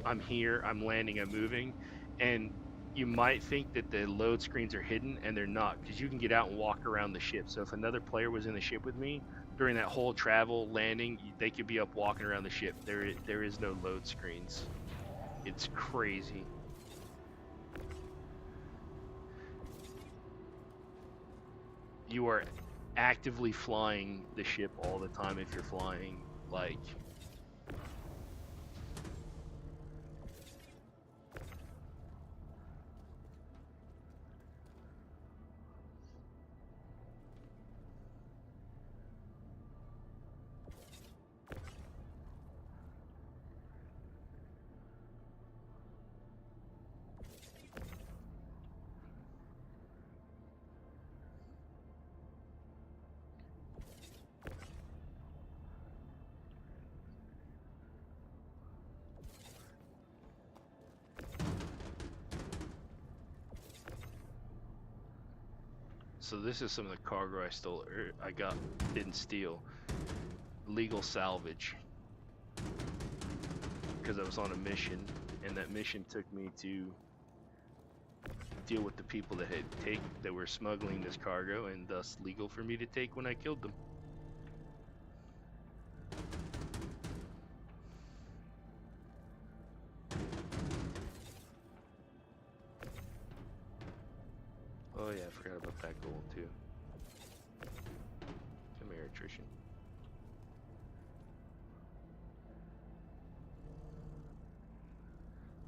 I'm here, I'm landing, I'm moving, and you might think that the load screens are hidden, and they're not, because you can get out and walk around the ship. So if another player was in the ship with me during that whole travel landing, they could be up walking around the ship. There is no load screens. It's crazy. You are actively flying the ship all the time if you're flying. Like, so this is some of the cargo I stole, or didn't steal. Legal salvage. Because I was on a mission, and that mission took me to deal with the people that were smuggling this cargo, and thus legal for me to take when I killed them. Oh yeah, I forgot about that goal too. Come here, attrition.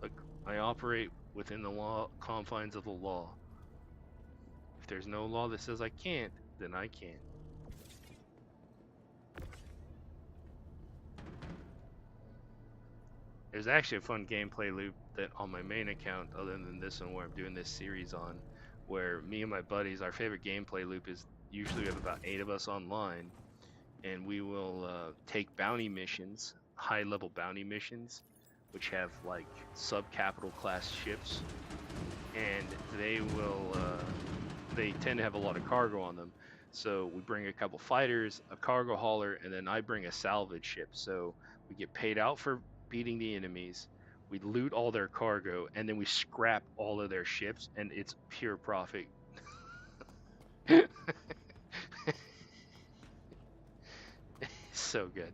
Look, I operate within the law confines of the law. If there's no law that says I can't, then I can't. There's actually a fun gameplay loop that on my main account, other than this one where I'm doing this series on, where me and my buddies, our favorite gameplay loop is usually we have about 8 of us online, and we will take bounty missions, high level bounty missions, which have like sub capital class ships, and they tend to have a lot of cargo on them. So we bring a couple fighters, a cargo hauler, and then I bring a salvage ship. So we get paid out for beating the enemies. We loot all their cargo, and then we scrap all of their ships, and it's pure profit. So good.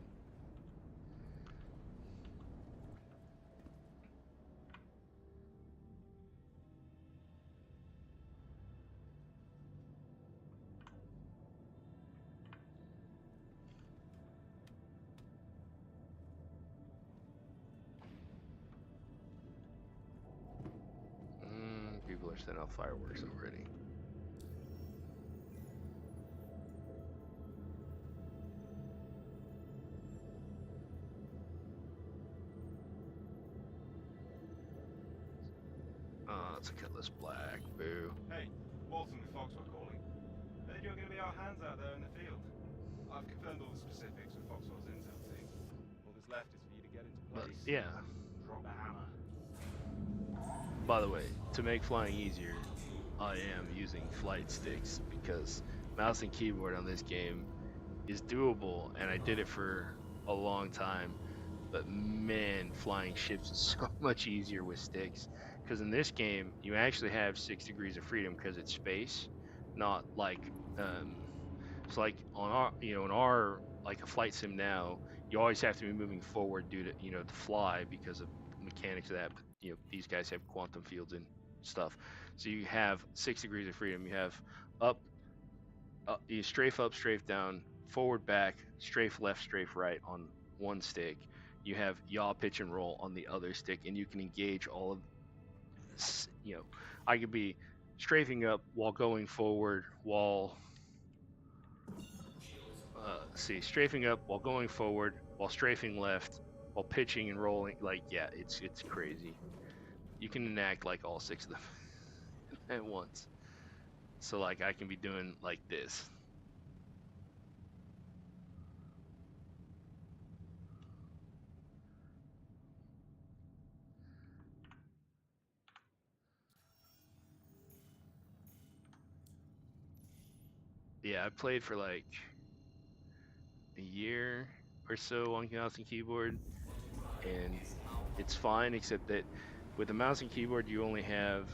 People are setting off fireworks already. It's a Cutlass Black. Boo. Hey, Walton with Foxwell calling. Heard you're going to be our hands out there in the field. I've confirmed all the specifics with Foxwell's intel team. All that's left is for you to get into But place. yeah, Drop the hammer. by the way, to make flying easier, I am using flight sticks because mouse and keyboard on this game is doable, and I did it for a long time. But man, flying ships is so much easier with sticks. Because in this game, you actually have 6 degrees of freedom because it's space, not like it's like on our in our like a flight sim now, you always have to be moving forward due to to fly because of the mechanics of that. But these guys have quantum fields and stuff, so you have 6 degrees of freedom. You have up, you strafe up, strafe down, forward, back, strafe left, strafe right on one stick. You have yaw, pitch, and roll on the other stick, and you can engage all of I could be strafing up while going forward, while see strafing up while going forward, while strafing left, while pitching and rolling. Like yeah, it's crazy. You can enact like all six of them at once. So like I can be doing like this. Yeah, I played for like a year or so on mouse and keyboard, and it's fine except that with the mouse and keyboard you only have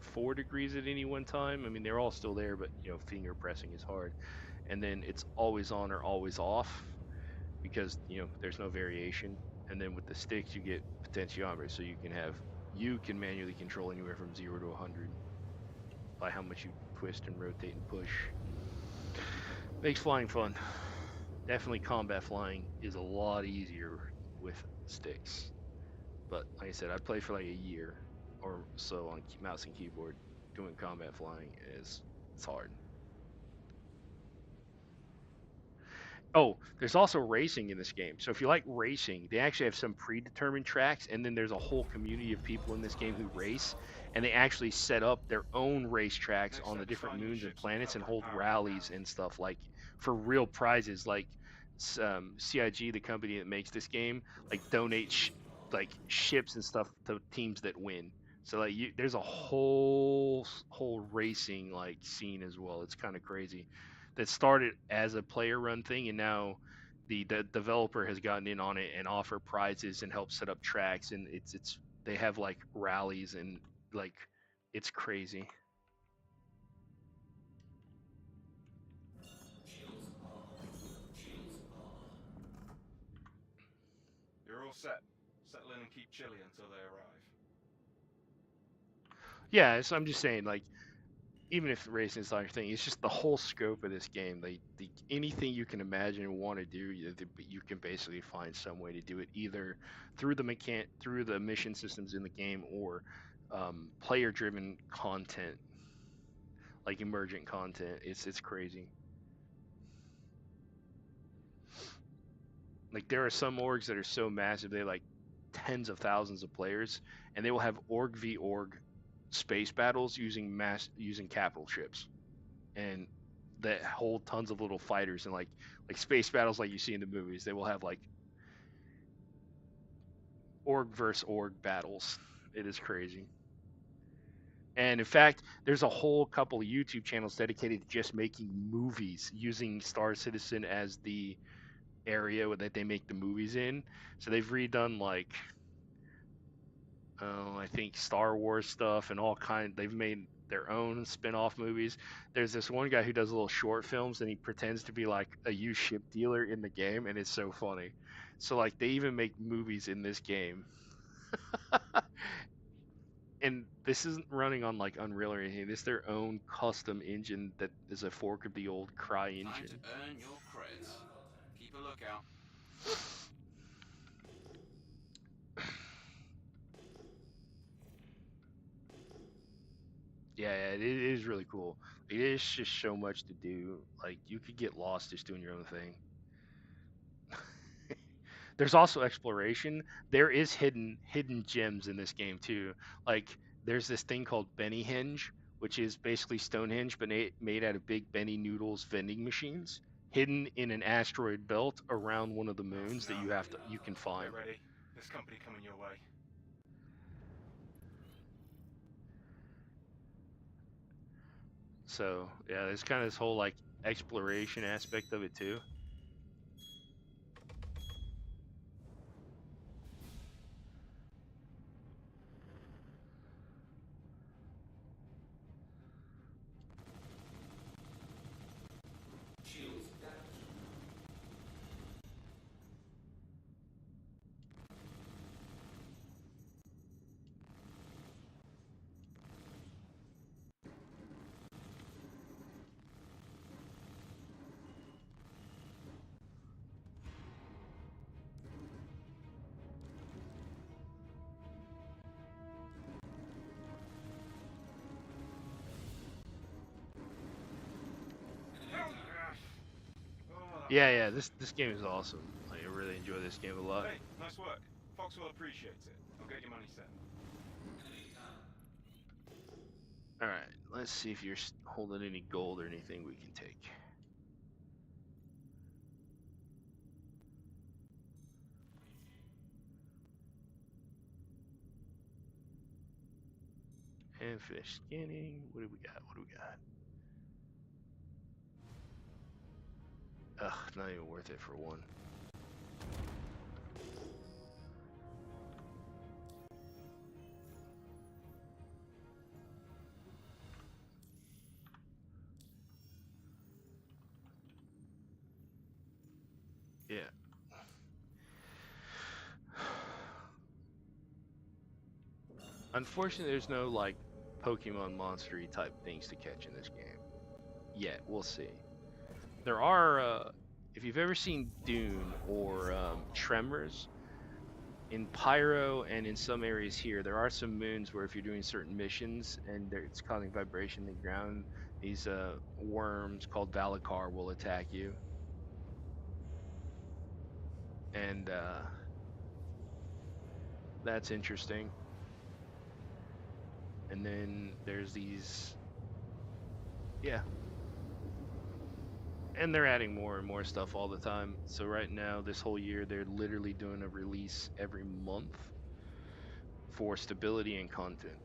4 degrees at any one time. I mean they're all still there, but finger pressing is hard, and then it's always on or always off because there's no variation. And then with the sticks you get potentiometers, so you can manually control anywhere from 0 to 100 by how much you twist and rotate and push. Makes flying fun. Definitely combat flying is a lot easier with sticks. But like I said, I played for like a year or so on mouse and keyboard. Doing combat flying it's hard. Oh, there's also racing in this game. So if you like racing, they actually have some predetermined tracks, and then there's a whole community of people in this game who race, and they actually set up their own race tracks Next on step the is different finding your moons and ships and planets and covering hold power grid rallies balance. and stuff like for real prizes. Like CIG, the company that makes this game, like donates like ships and stuff to teams that win. So like there's a whole racing like scene as well. It's kind of crazy that started as a player run thing, and now the developer has gotten in on it and offer prizes and help set up tracks, and it's they have like rallies and like it's crazy. You're all set. Settle in and keep chilly until they arrive. Yeah, so I'm just saying like even if racing is not your thing, it's just the whole scope of this game. Anything you can imagine and want to do, you can basically find some way to do it, either through the mission systems in the game, or player-driven content, like emergent content. It's crazy. Like there are some orgs that are so massive they like tens of thousands of players, and they will have org v org space battles using capital ships, and that hold tons of little fighters, and like space battles like you see in the movies. They will have like org versus org battles. It is crazy. And in fact, there's a whole couple of YouTube channels dedicated to just making movies using Star Citizen as the area that they make the movies in. So they've redone like I think Star Wars stuff and all kind. They've made their own spin-off movies. There's this one guy who does little short films and he pretends to be like a used ship dealer in the game, and it's so funny. So like they even make movies in this game. And this isn't running on like Unreal or anything. This is their own custom engine that is a fork of the old Cry Time to engine. earn your creds. Keep a lookout. Yeah, it is really cool. It is just so much to do. Like you could get lost just doing your own thing. There's also exploration. There is hidden gems in this game too. Like there's this thing called Benny Henge, which is basically Stonehenge but made out of big Benny Noodles vending machines, hidden in an asteroid belt around one of the moons that you can Get find. ready. There's company coming your way. So yeah, there's kind of this whole like exploration aspect of it too. Shields damaged. Yeah, this game is awesome. Like, I really enjoy this game a lot. Hey, nice work. Foxwell appreciates it. I'll get your money sent. All right, let's see if you're holding any gold or anything we can take. And finish scanning. What do we got? What do we got? Ugh, not even worth it for one. Yeah. Unfortunately, there's no like Pokemon monstery type things to catch in this game. Yet, we'll see. There are, if you've ever seen Dune or Tremors, in Pyro and in some areas here, there are some moons where if you're doing certain missions and it's causing vibration in the ground, these worms called Valacar will attack you. And that's interesting. And then there's these, yeah. And they're adding more and more stuff all the time. So right now, this whole year, they're literally doing a release every month for stability and content.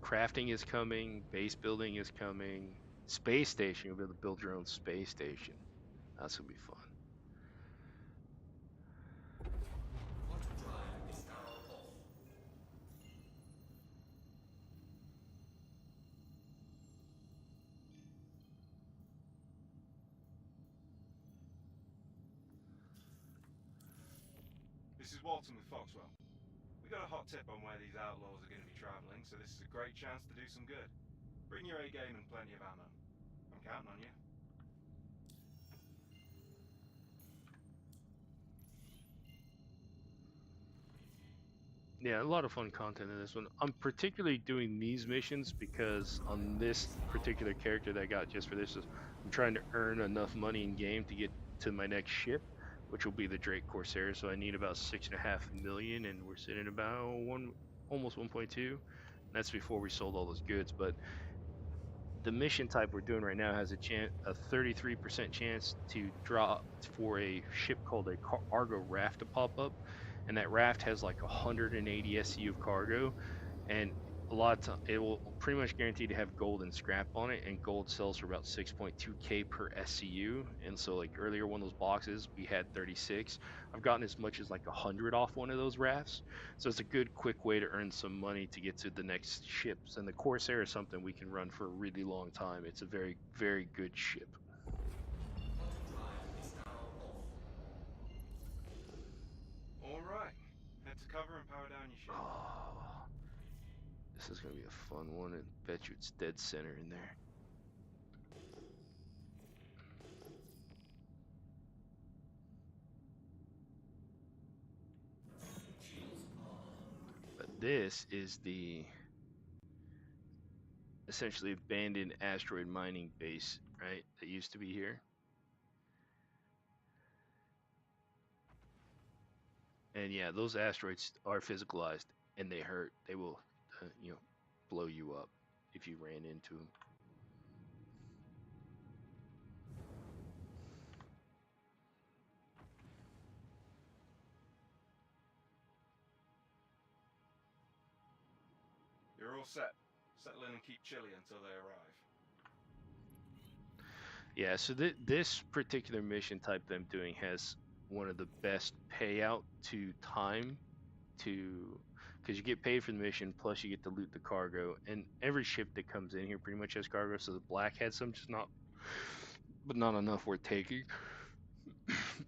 Crafting is coming, base building is coming, space station, you'll be able to build your own space station. That's gonna be fun. Auto drive is now off. This is Walton with Foxwell. We got a hot tip on where these outlaws are going to be traveling, so this is a great chance to do some good. Bring your A game and plenty of ammo. I'm counting on you. Yeah, a lot of fun content in this one. I'm particularly doing these missions because on this particular character that I got just for this is I'm trying to earn enough money in game to get to my next ship, which will be the Drake Corsair. So I need about 6.5 million, and we're sitting about almost 1.2. That's before we sold all those goods. But the mission type we're doing right now has a 33% chance to draw for a ship called a cargo raft to pop up, and that raft has like 180 SCU of cargo, and a lot of time it will pretty much guarantee to have gold and scrap on it, and gold sells for about 6.2k per SCU. And so like earlier one of those boxes we had 36. I've gotten as much as like 100 off one of those rafts, so it's a good quick way to earn some money to get to the next ships. And the Corsair is something we can run for a really long time. It's a very, very good ship. Auto-drive is now off. Alright. Head to cover and power down your ship. Oh, this is gonna be a fun one. I bet you it's dead center in there. But this is the essentially abandoned asteroid mining base, right? That used to be here. And yeah, those asteroids are physicalized and they hurt. They will, blow you up if you ran into them. You're all set. Settle in and keep chilly until they arrive. Yeah, so this particular mission type that I'm doing has one of the best payout to time to, because you get paid for the mission plus you get to loot the cargo, and every ship that comes in here pretty much has cargo. So the black had some, just not, but not enough worth taking.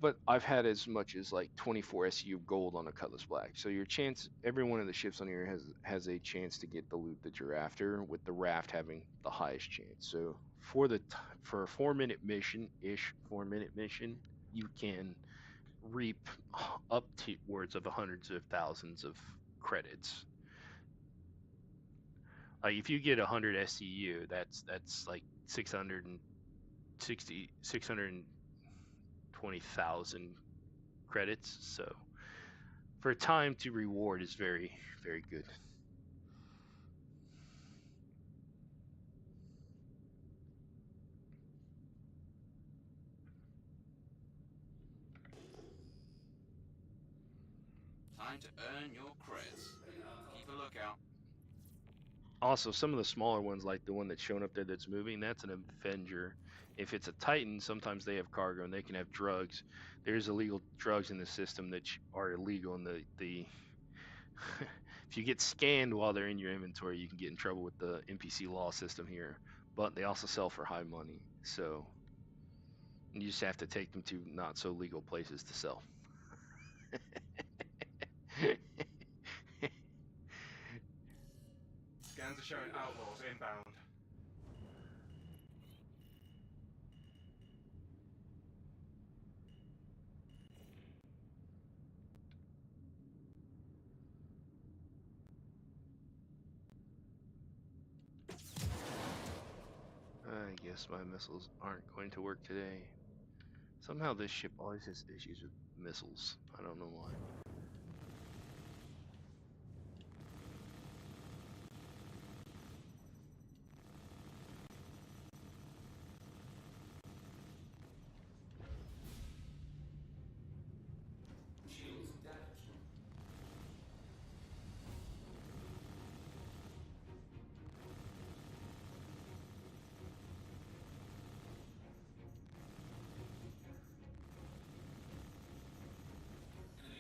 But I've had as much as like 24 SU gold on a Cutlass Black. So your chance, every one of the ships on here has a chance to get the loot that you're after, with the raft having the highest chance. So for a 4-minute mission, you can reap upwards of hundreds of thousands of credits. Like if you get 100 SCU, that's like 620,000 credits. So for time to reward is very, very good. Time to earn your creds. Keep a lookout. Also, some of the smaller ones, like the one that's shown up there that's moving, that's an Avenger. If it's a Titan, sometimes they have cargo and they can have drugs. There's illegal drugs in the system that are illegal, and the if you get scanned while they're in your inventory, you can get in trouble with the NPC law system here. But they also sell for high money, so you just have to take them to not so legal places to sell. Scans are showing outlaws inbound. I guess my missiles aren't going to work today. Somehow this ship always has issues with missiles. I don't know why. Shields damaged.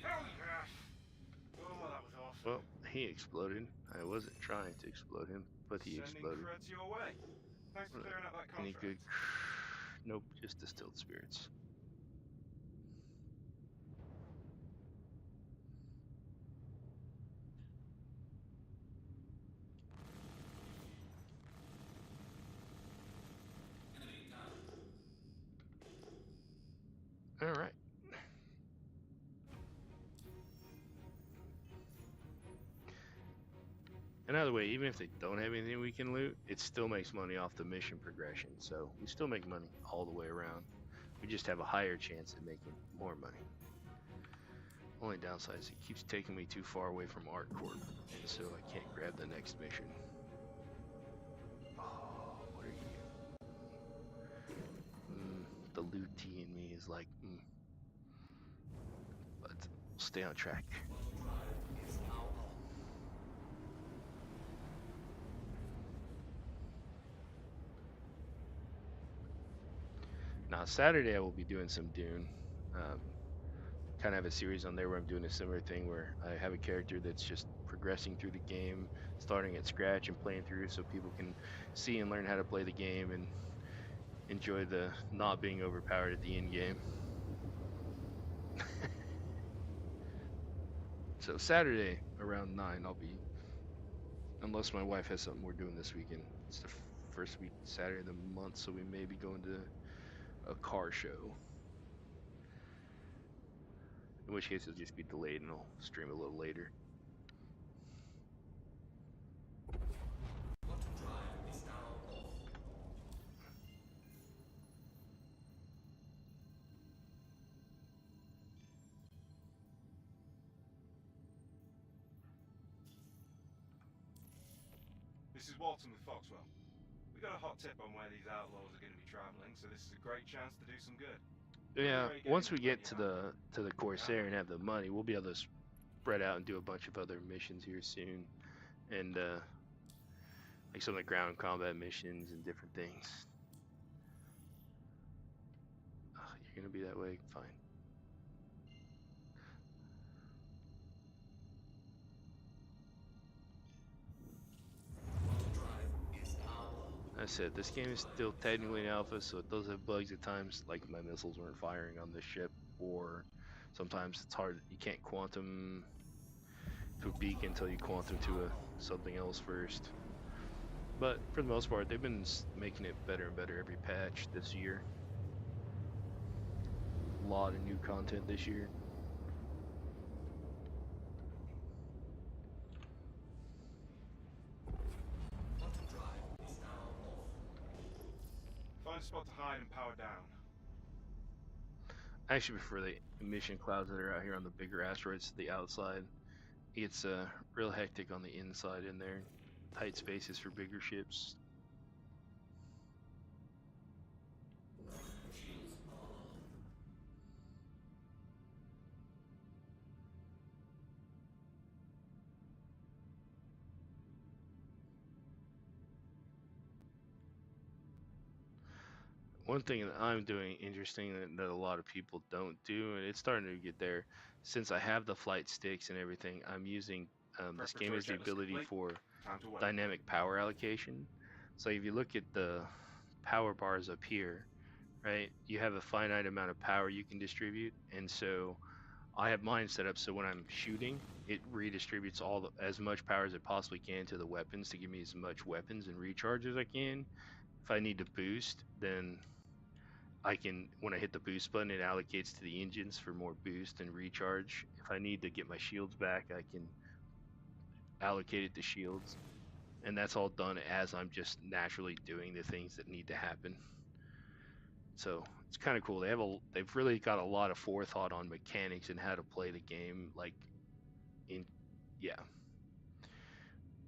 Hell yeah! Oh, that was awesome. Well, he exploded. I wasn't trying to explode him, but he Sending exploded. creds your way. Thanks for clearing up that Any contract. good? Nope, just distilled spirits. Enemy down. All right. And either way, even if they don't have anything we can loot, it still makes money off the mission progression. So we still make money all the way around. We just have a higher chance at making more money. Only downside is it keeps taking me too far away from Art Corp, and so I can't grab the next mission. Oh, what are you the looty in me is like, but we'll stay on track. Quantum drive is now on. Now Saturday I will be doing some Dune. Kind of have a series on there where I'm doing a similar thing where I have a character that's just progressing through the game, starting at scratch and playing through, so people can see and learn how to play the game and enjoy the not being overpowered at the end game. So Saturday around 9, I'll be, unless my wife has something we're doing this weekend. It's the first week Saturday of the month, so we may be going to a car show. In which case it'll just be delayed and I'll stream a little later. Quantum drive is now off. This is Walton with Foxwell. We got a hot tip on where these outlaws are going to be traveling, so this is a great chance to do some good. Yeah, Very good once we and get plenty of to the Corsair and have the money, we'll be able to spread out and do a bunch of other missions here soon, and like some of the ground combat missions and different things. You're gonna be that way, fine. Quantum drive is now on. I said this game is still technically an alpha, so it does have bugs at times, like my missiles weren't firing on this ship, or sometimes it's hard. You can't quantum to a beacon until you quantum to a something else first. But for the most part, they've been making it better and better every patch this year. A lot of new content this year. Quantum drive is now off. Find a spot to hide and power down. I actually prefer the emission clouds that are out here on the bigger asteroids to the outside. It's real hectic on the inside in there. Tight spaces for bigger ships. Shields on. One thing that I'm doing interesting that a lot of people don't do, and it's starting to get there, since I have the flight sticks and everything, I'm using this game Preparatory has the checklist ability complete. for Time to work. dynamic power allocation. So if you look at the power bars up here, right, you have a finite amount of power you can distribute, and so I have mine set up so when I'm shooting, it redistributes as much power as it possibly can to the weapons to give me as much weapons and recharge as I can. If I need to boost, then I can, when I hit the boost button, it allocates to the engines for more boost and recharge. If I need to get my shields back, I can allocate it to shields. And that's all done as I'm just naturally doing the things that need to happen. So it's kind of cool. They've really got a lot of forethought on mechanics and how to play the game. Yeah,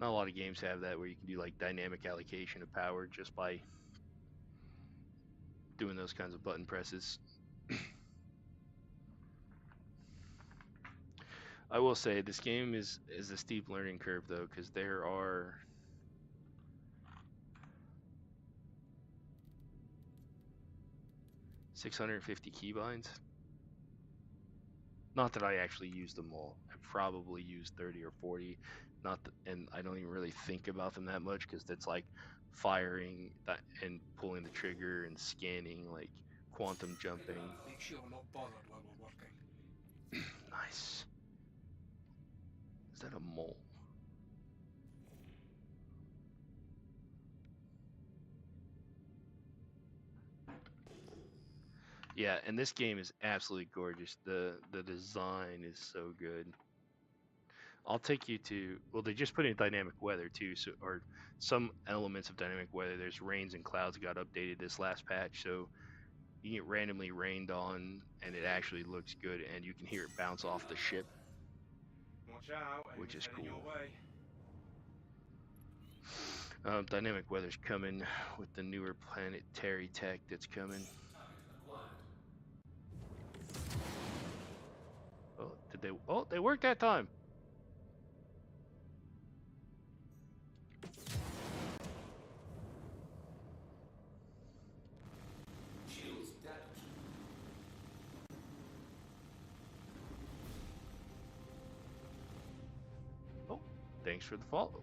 not a lot of games have that where you can do like dynamic allocation of power just by doing those kinds of button presses. I will say this game is a steep learning curve though, because there are 650 keybinds. Not that I actually use them all. I probably use 30 or 40. And I don't even really think about them that much because it's like firing and pulling the trigger and scanning, like quantum jumping. Make sure we're not bothered while we're working. Nice. Is that a mole? Yeah, and this game is absolutely gorgeous. The design is so good. I'll take you to, well, they just put in dynamic weather too, so, or some elements of dynamic weather. There's rains and clouds that got updated this last patch, so you get randomly rained on, and it actually looks good, and you can hear it bounce off the ship, Watch out, which is heading cool. your way. Dynamic weather's coming with the newer planetary tech that's coming. Target acquired. Did they? Oh, they worked that time. Shields damaged. Oh, thanks for the follow.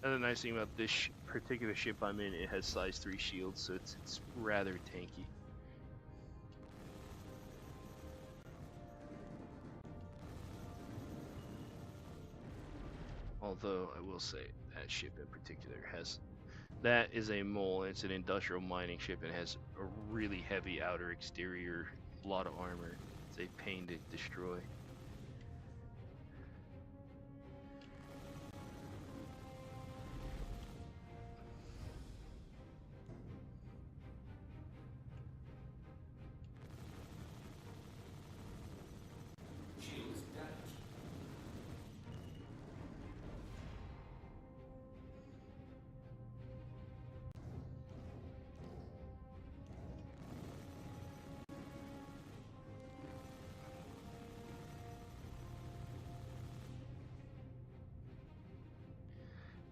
Another nice thing about this particular ship I'm in, it has size 3 shields, so it's rather tanky. Although I will say that ship in particular has, that is a mole. It's an industrial mining ship and has a really heavy outer exterior, a lot of armor. It's a pain to destroy. Shields damaged.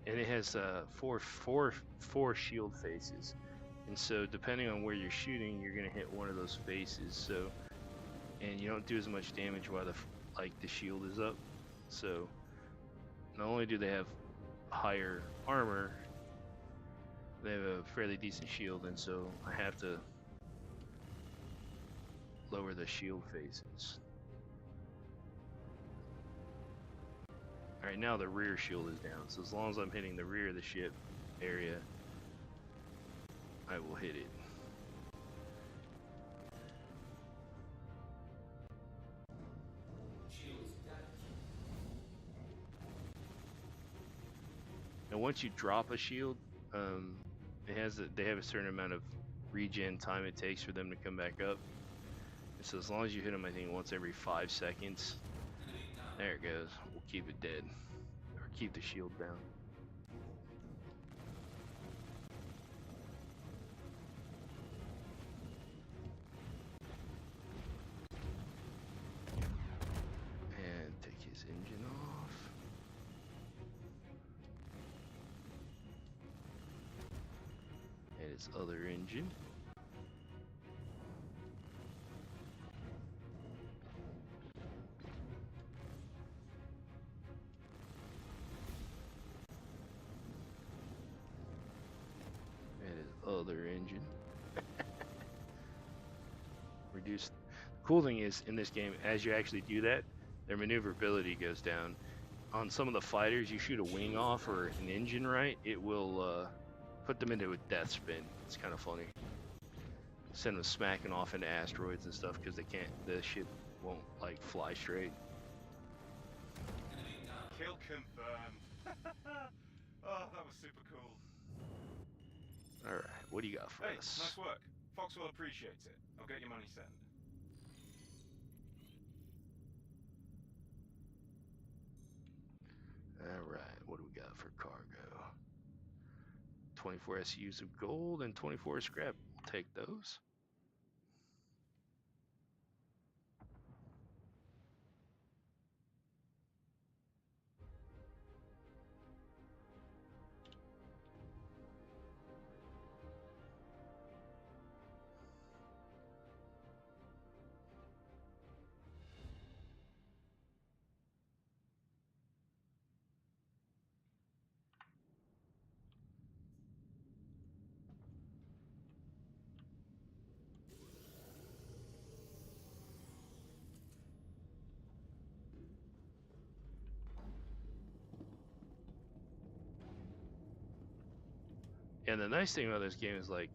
And it has four shield faces, and so depending on where you're shooting, you're gonna hit one of those faces. So, and you don't do as much damage while the shield is up. So, not only do they have higher armor, they have a fairly decent shield, and so I have to lower the shield faces. Alright, now the rear shield is down, so as long as I'm hitting the rear of the ship area, I will hit it. Shields damaged. And once you drop a shield, they have a certain amount of regen time it takes for them to come back up. And so as long as you hit them, I think once every 5 seconds, there it goes. We'll keep it dead, or keep the shield down. And take his engine off. And his other engine. And his other engine. Reduce. The cool thing is in this game, as you actually do that, their maneuverability goes down. On some of the fighters, you shoot a wing off or an engine right, it will put them into a death spin. It's kind of funny. Send them smacking off into asteroids and stuff because the ship won't like fly straight. Kill confirmed. Oh, that was super cool. All right, what do you got for Hey, us? nice work. Fox will appreciate it. I'll get your money sent. All right, what do we got for cargo? 24 SUs of gold and 24 scrap. We'll take those. And the nice thing about this game is like,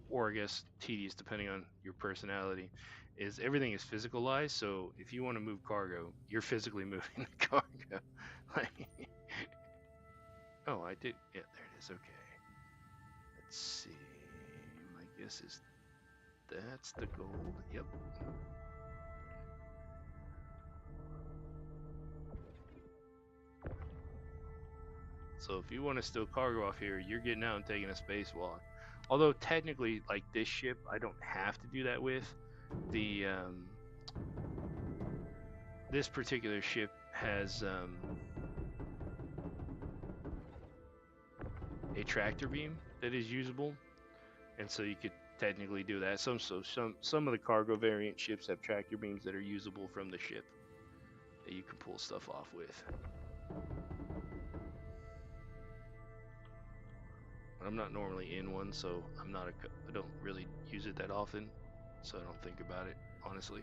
or I guess tedious depending on your personality, is everything is physicalized. So if you want to move cargo, you're physically moving the cargo. Like, oh, I did. Yeah, there it is. Okay. Let's see. My guess is that's the gold. Yep. So if you want to steal cargo off here, you're getting out and taking a spacewalk. Although technically, like this ship, I don't have to do that with. The this particular ship has a tractor beam that is usable, and so you could technically do that. Some of the cargo variant ships have tractor beams that are usable from the ship that you can pull stuff off with. I'm not normally in one, so I don't really use it that often, so I don't think about it honestly.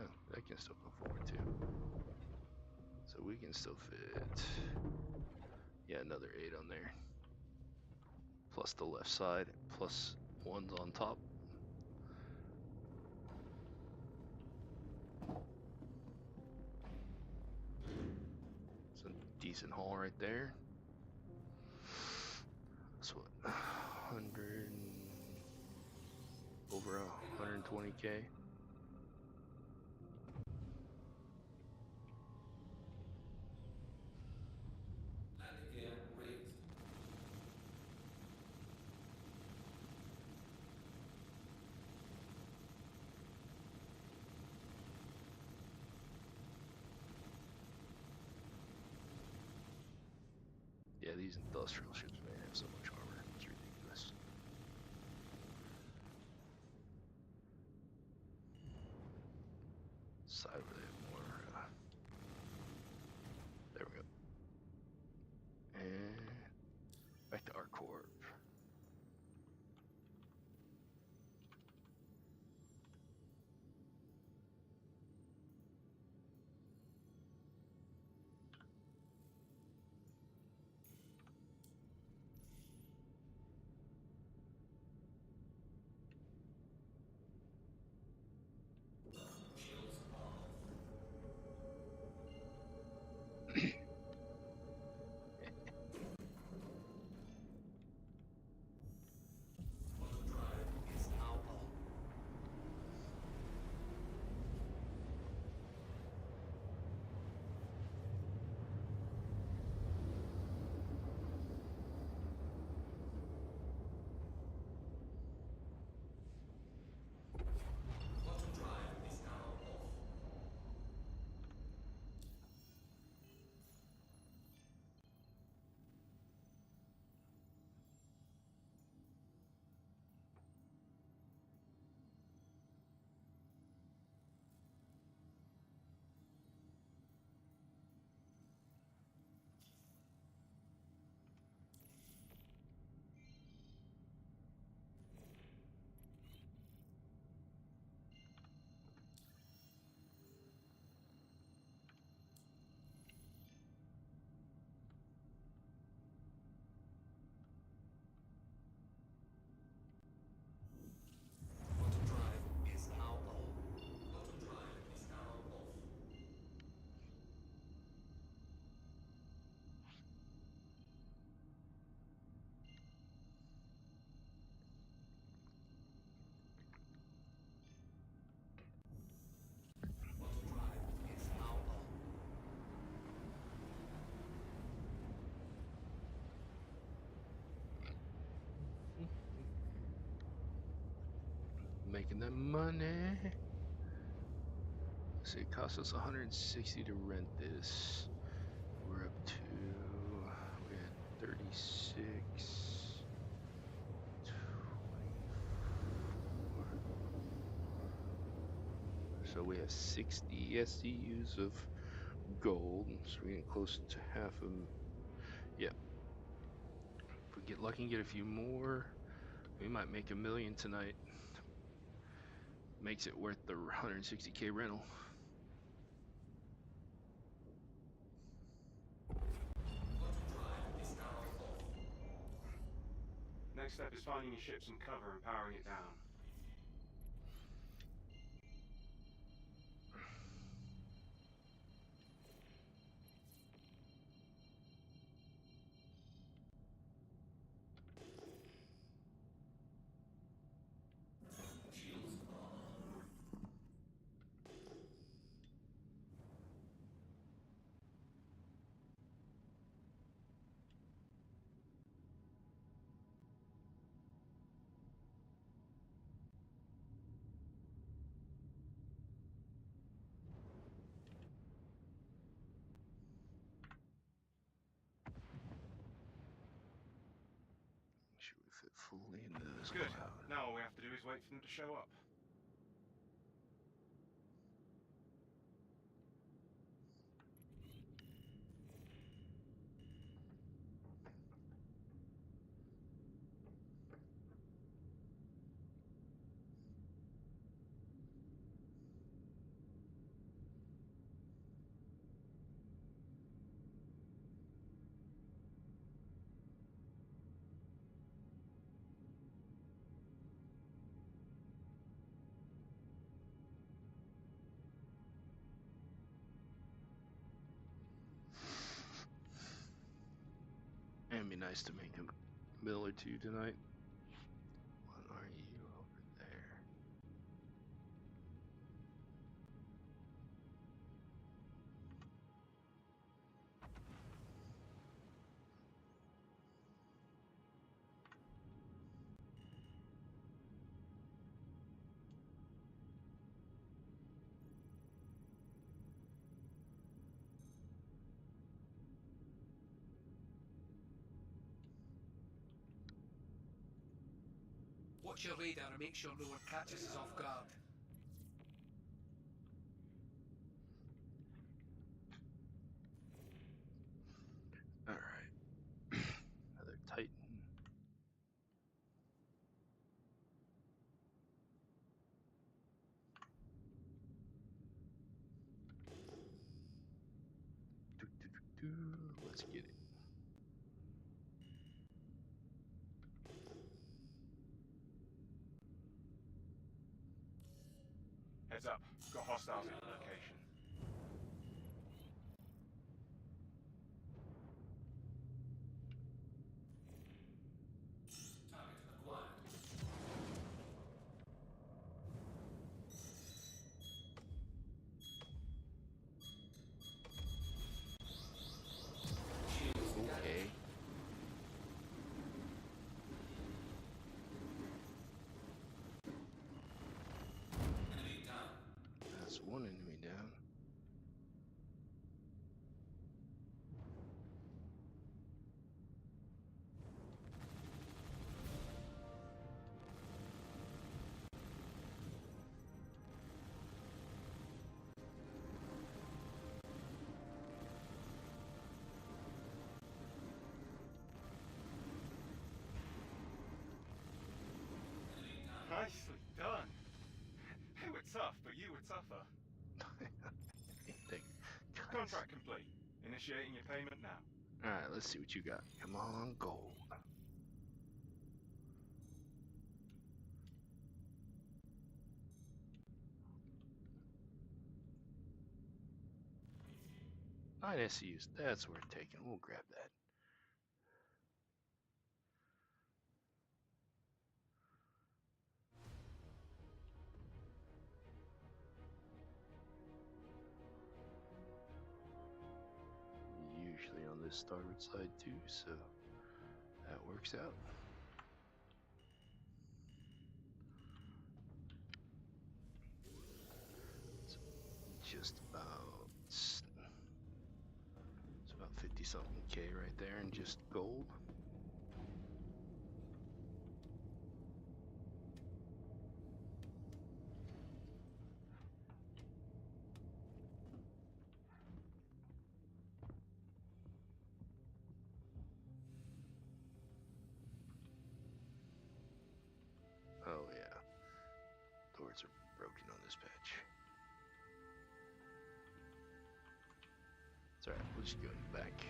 Oh, that can still go forward too. So we can still fit, yeah, another 8 on there. Plus the left side, plus one's on top. It's a decent haul right there. That's what, 100, over 120K. Landing gear raised. Yeah, these industrial ships, man, have so much armor. It's ridiculous. Side where they have more. There we go. And back to our corp. Shields off. Auto drive is now on. Auto drive is now off. Auto drive is now on. Auto drive is now off. Auto drive is now on. Making that money. See, it costs us 160 to rent this. We're up to, we had 36, 24. So we have 60 SCUs of gold. So we're getting close to half of them. Yep. If we get lucky and get a few more, we might make $1 million tonight. Makes it worth the 160K rental. next step is finding your ship some cover and powering it down. Should we fit fully into this Good. cloud? Now all we have to do is wait for them to show up. It'd be nice to make a mill or two tonight. What are you over there? Watch your radar and make sure no one catches us off guard. All right. Another Titan. Let's get it. Heads up. Got hostiles at the location. Target acquired. Okay. Enemy down. That's one enemy down. Nicely done. They were tough, but you were tougher. Thank guys. Contract complete. Initiating your payment now. All right, let's see what you got. Come on, gold. Nine SCUs. That's worth taking. We'll grab that. Usually on this starboard side too, so that works out. It's just about 50 something K right there and just gold. Oh yeah, doors are broken on this patch. It's alright, we'll just go in the back.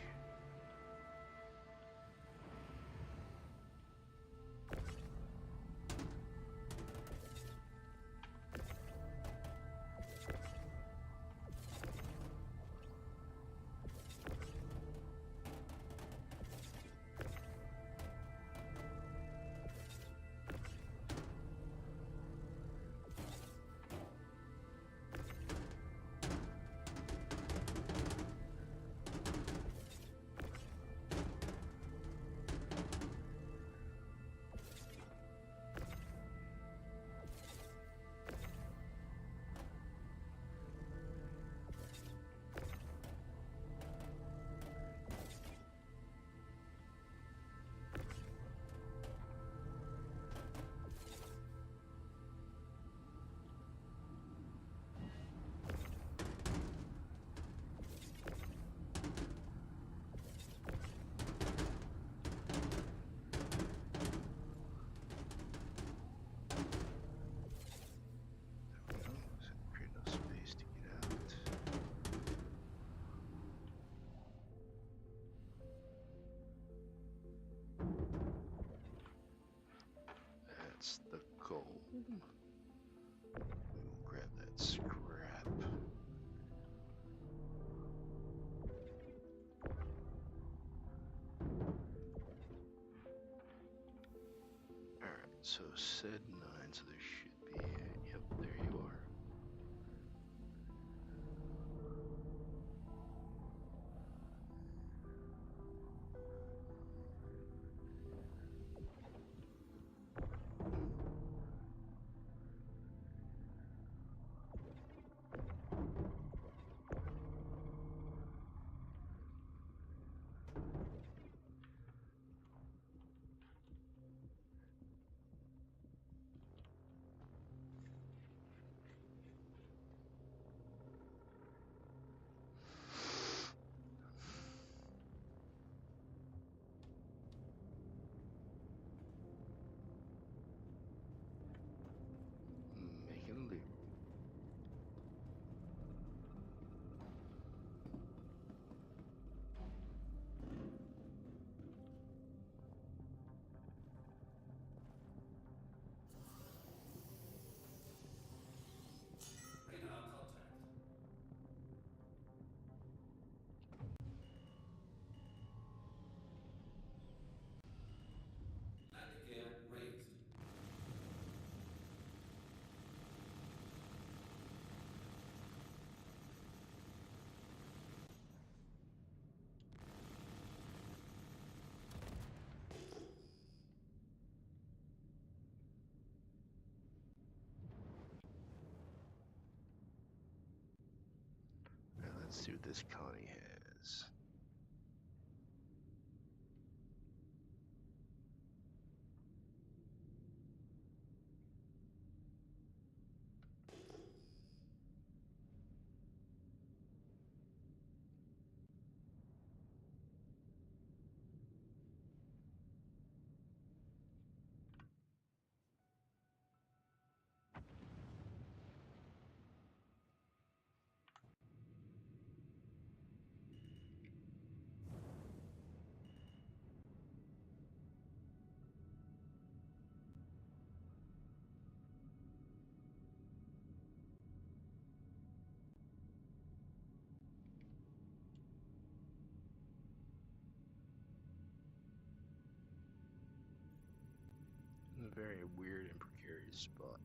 So said 9, so there should be. Yep, there you are. Making a loop. Radar contact. Landing gear raised. Now let's see what this Connie has. A very weird and precarious spot.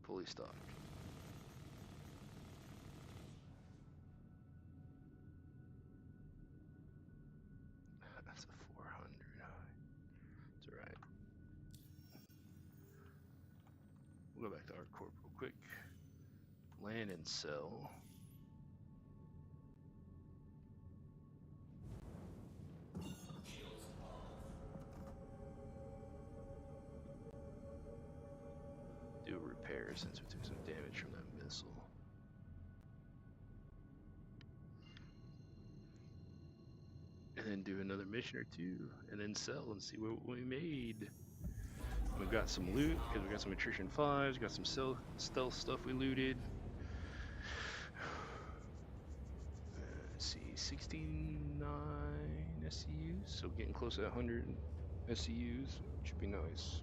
Fully stocked. That's a 400. It's alright. We'll go back to our corp real quick. Land and sell. Shields are off. Do a repair since we took some damage from that missile. And then do another mission or two, and then sell and see what we made. We've got some loot because we got some attrition 5s, got some stealth stuff we looted. Let's see, 69 SCUs, so getting close to 100 SCUs, which would be nice.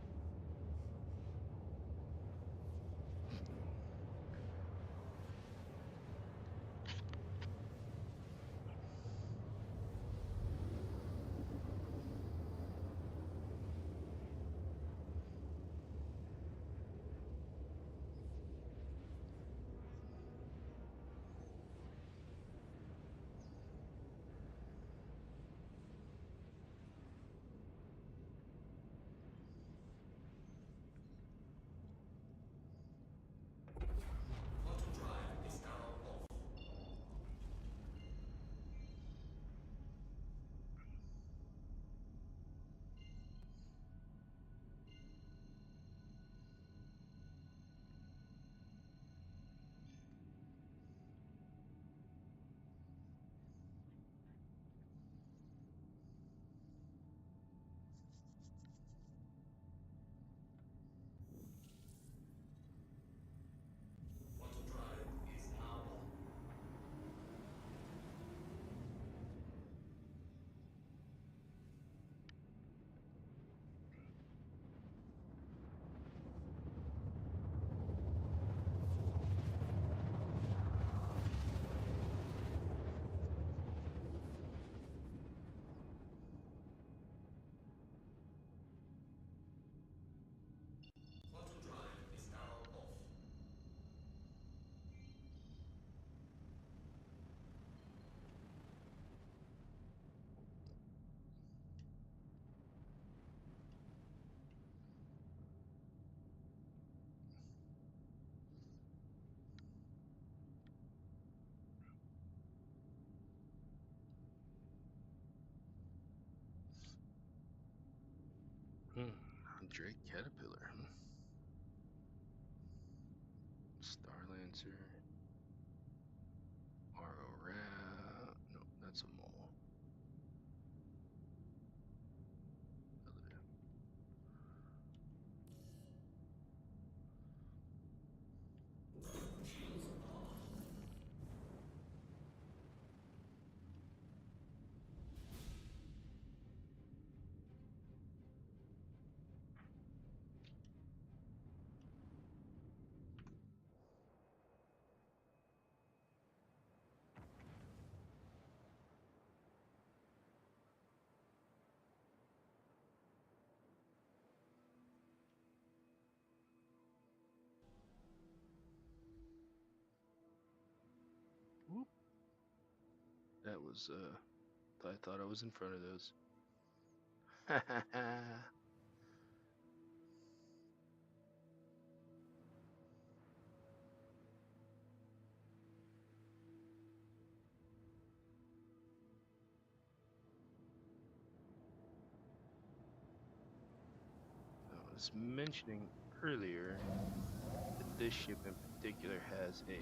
Drake Caterpillar. Star Lancer. Aurora. No, that's a mole. Whoop. That was I thought I was in front of those. I was mentioning earlier that this ship in particular has a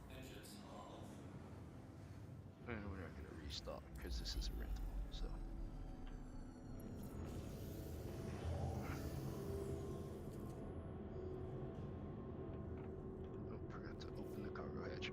Engines are off. and we're not going to restock because this is a rental. So oh, forgot to open the cargo hatch.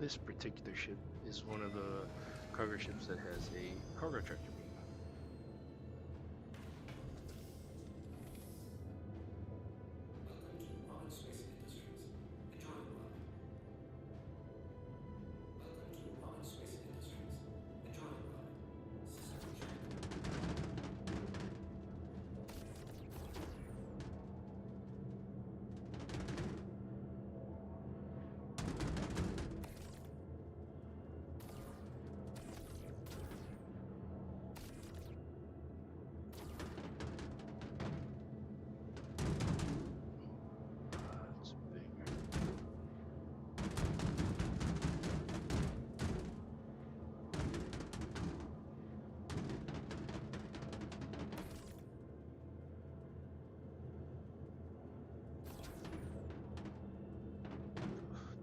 This particular ship is one of the cargo ships that has a cargo tractor beam. Welcome to Roman Space Industries. Enjoy the ride. Welcome to Roman Space Industries. Enjoy the ride. System check. It's bigger.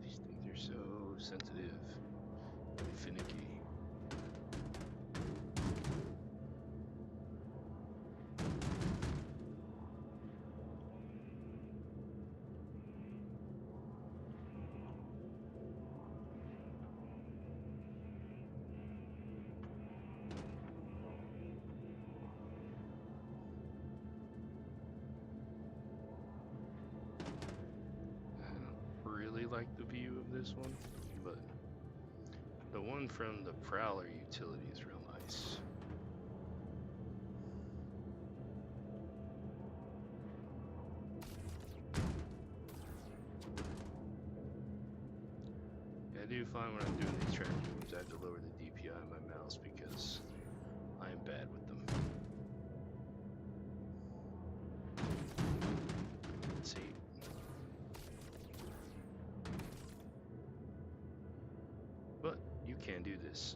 These things are so sensitive and finicky. I don't really like the view of this one, but the one from the Prowler utility is real nice. Yeah, I do find when I'm doing these track games, I have to lower the DPI on my mouse because I am bad with them. Let's see. But you can do this.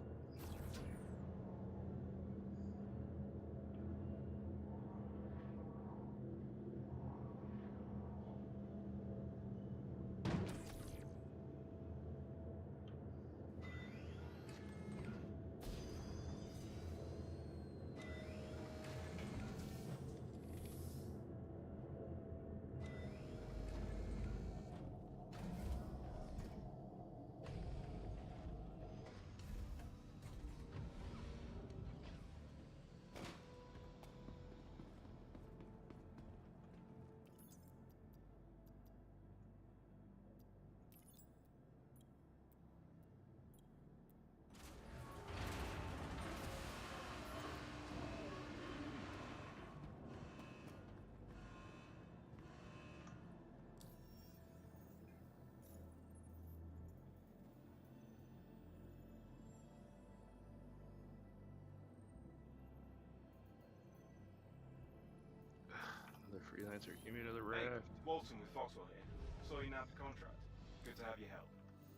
freelancer. Give me another Hey, raft. Walton with Foxwell here. Saw you nabbed a contract. Good to have your help.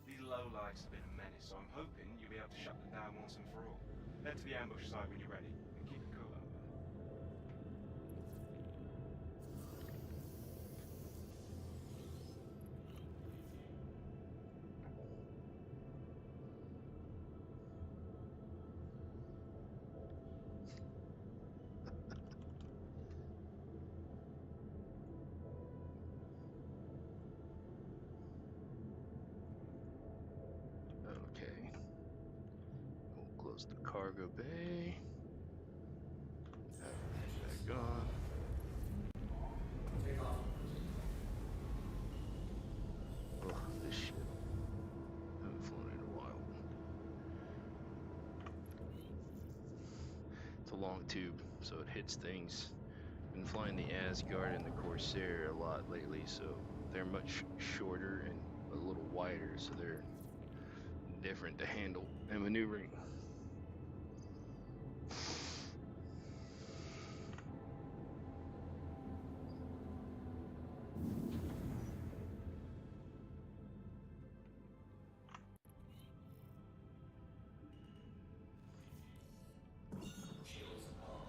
These lowlifes have been a menace, so I'm hoping you'll be able to shut them down once and for all. Head to the ambush site when you're ready, and keep it cool out there. Okay. We'll close the cargo bay. Have it back on. Take off. Ugh, this shit. Haven't flown in a while. It's a long tube, so it hits things. Been flying the Asgard and the Corsair a lot lately, so they're much shorter and a little wider, so they're different to handle and maneuvering. Shields off.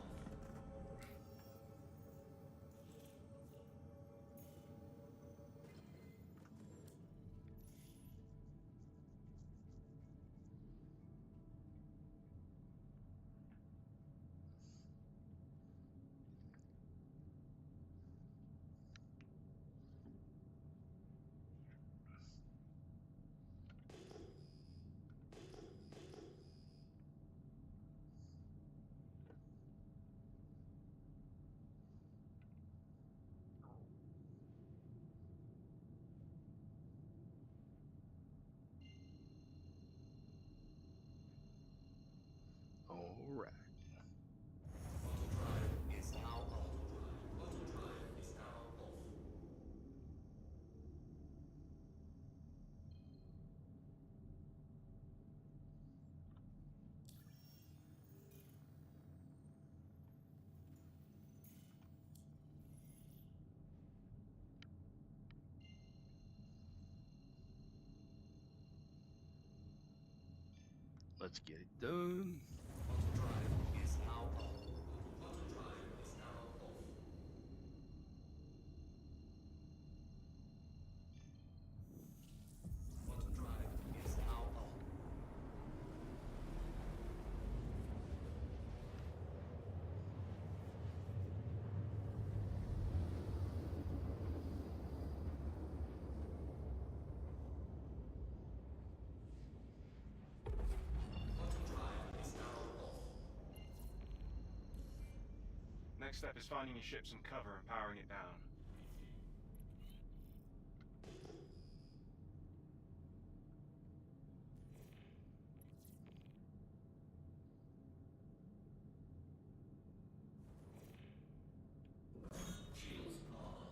All right. Auto drive is now on. Auto drive is now off. Let's get it done. Auto drive is now on. Auto drive is now off. Auto drive is now on. Auto drive is now off. Next step is finding your ship some cover and powering it down. Shields off.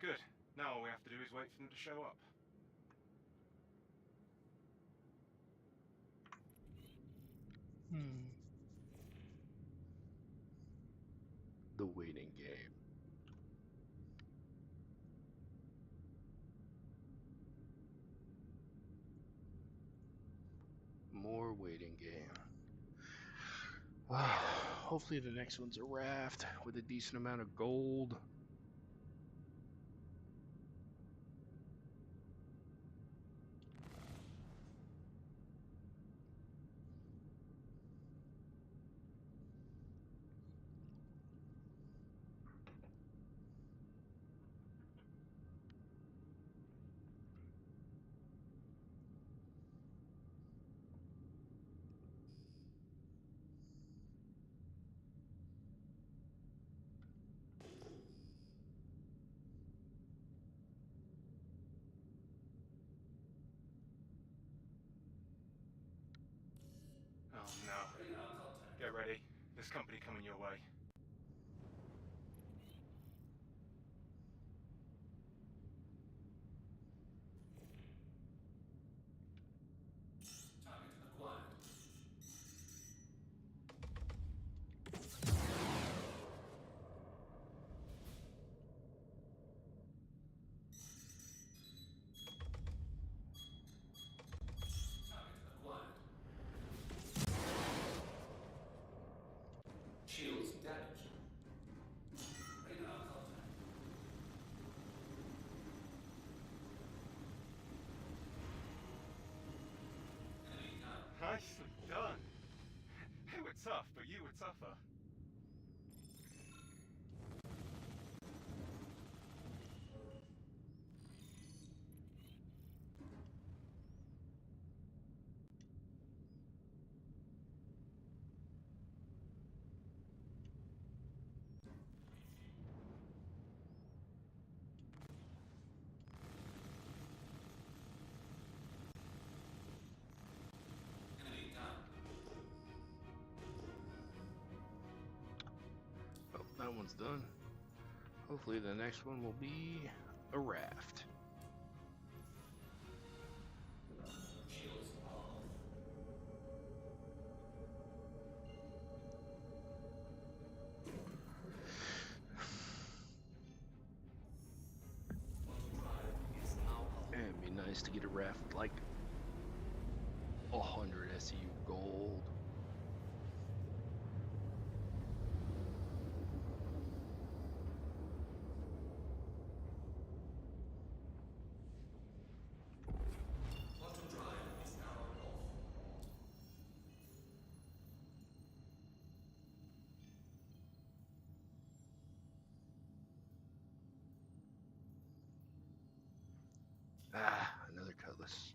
Good. Now all we have to do is wait for them to show up. The waiting game. More waiting game. Hopefully the next one's a raft with a decent amount of gold. There's company coming your way. Target acquired. Target acquired. Shields damaged. Radar contact. Enemy down. Nicely done. They were tough, but you were tougher. Enemy down. Oh, that one's done. Hopefully the next one will be a raft. Shields off. Auto drive is now off. It'd be nice to get a raft with like 100 SU gold. Auto drive is now off. Ah, another cutlass.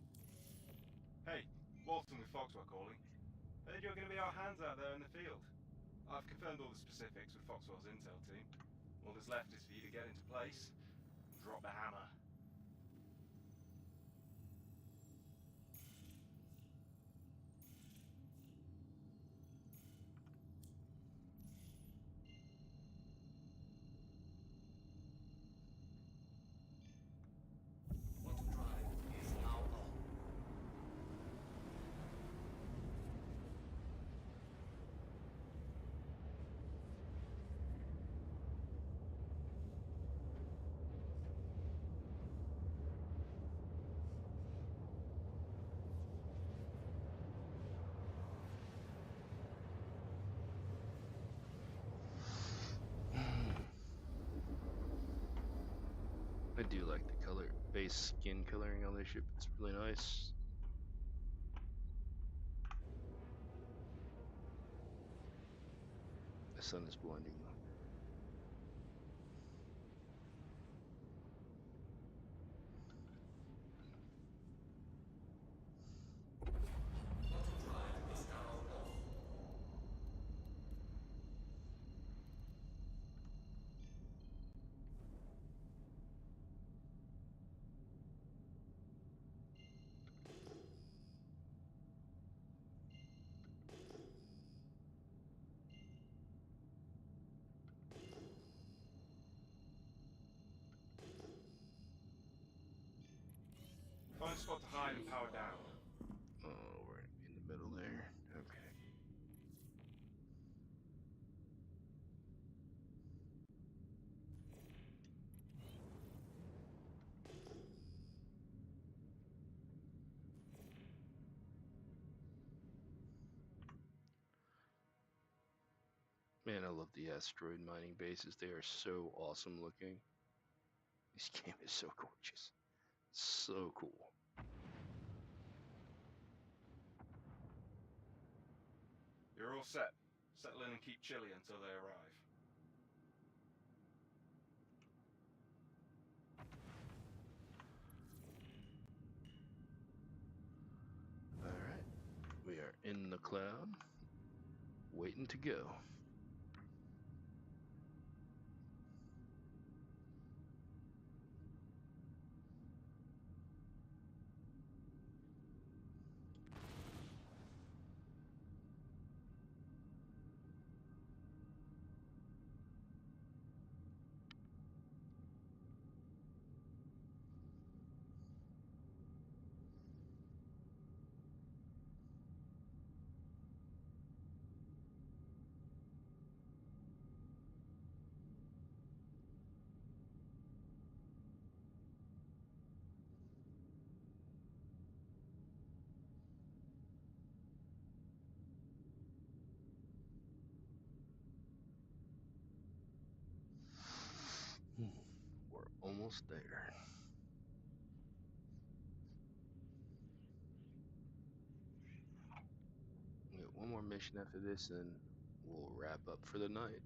Hey, Walton with Foxwell calling. Heard you're going to be our hands out there in the field. I've confirmed all the specifics with Foxwell's intel team. All that's left is for you to get into place and drop the hammer. Auto drive is now on. I do like the color, base skin coloring on this ship. It's really nice. The sun is blinding though. Auto drive is now off. Find a spot to hide and power down. Oh, right in the middle there. Okay. Man, I love the asteroid mining bases. They are so awesome looking. This game is so gorgeous. So cool. You're all set. Settle in and keep chilly until they arrive. Alright. We are in the cloud. Waiting to go. almost there. We got one more mission after this, and we'll wrap up for the night.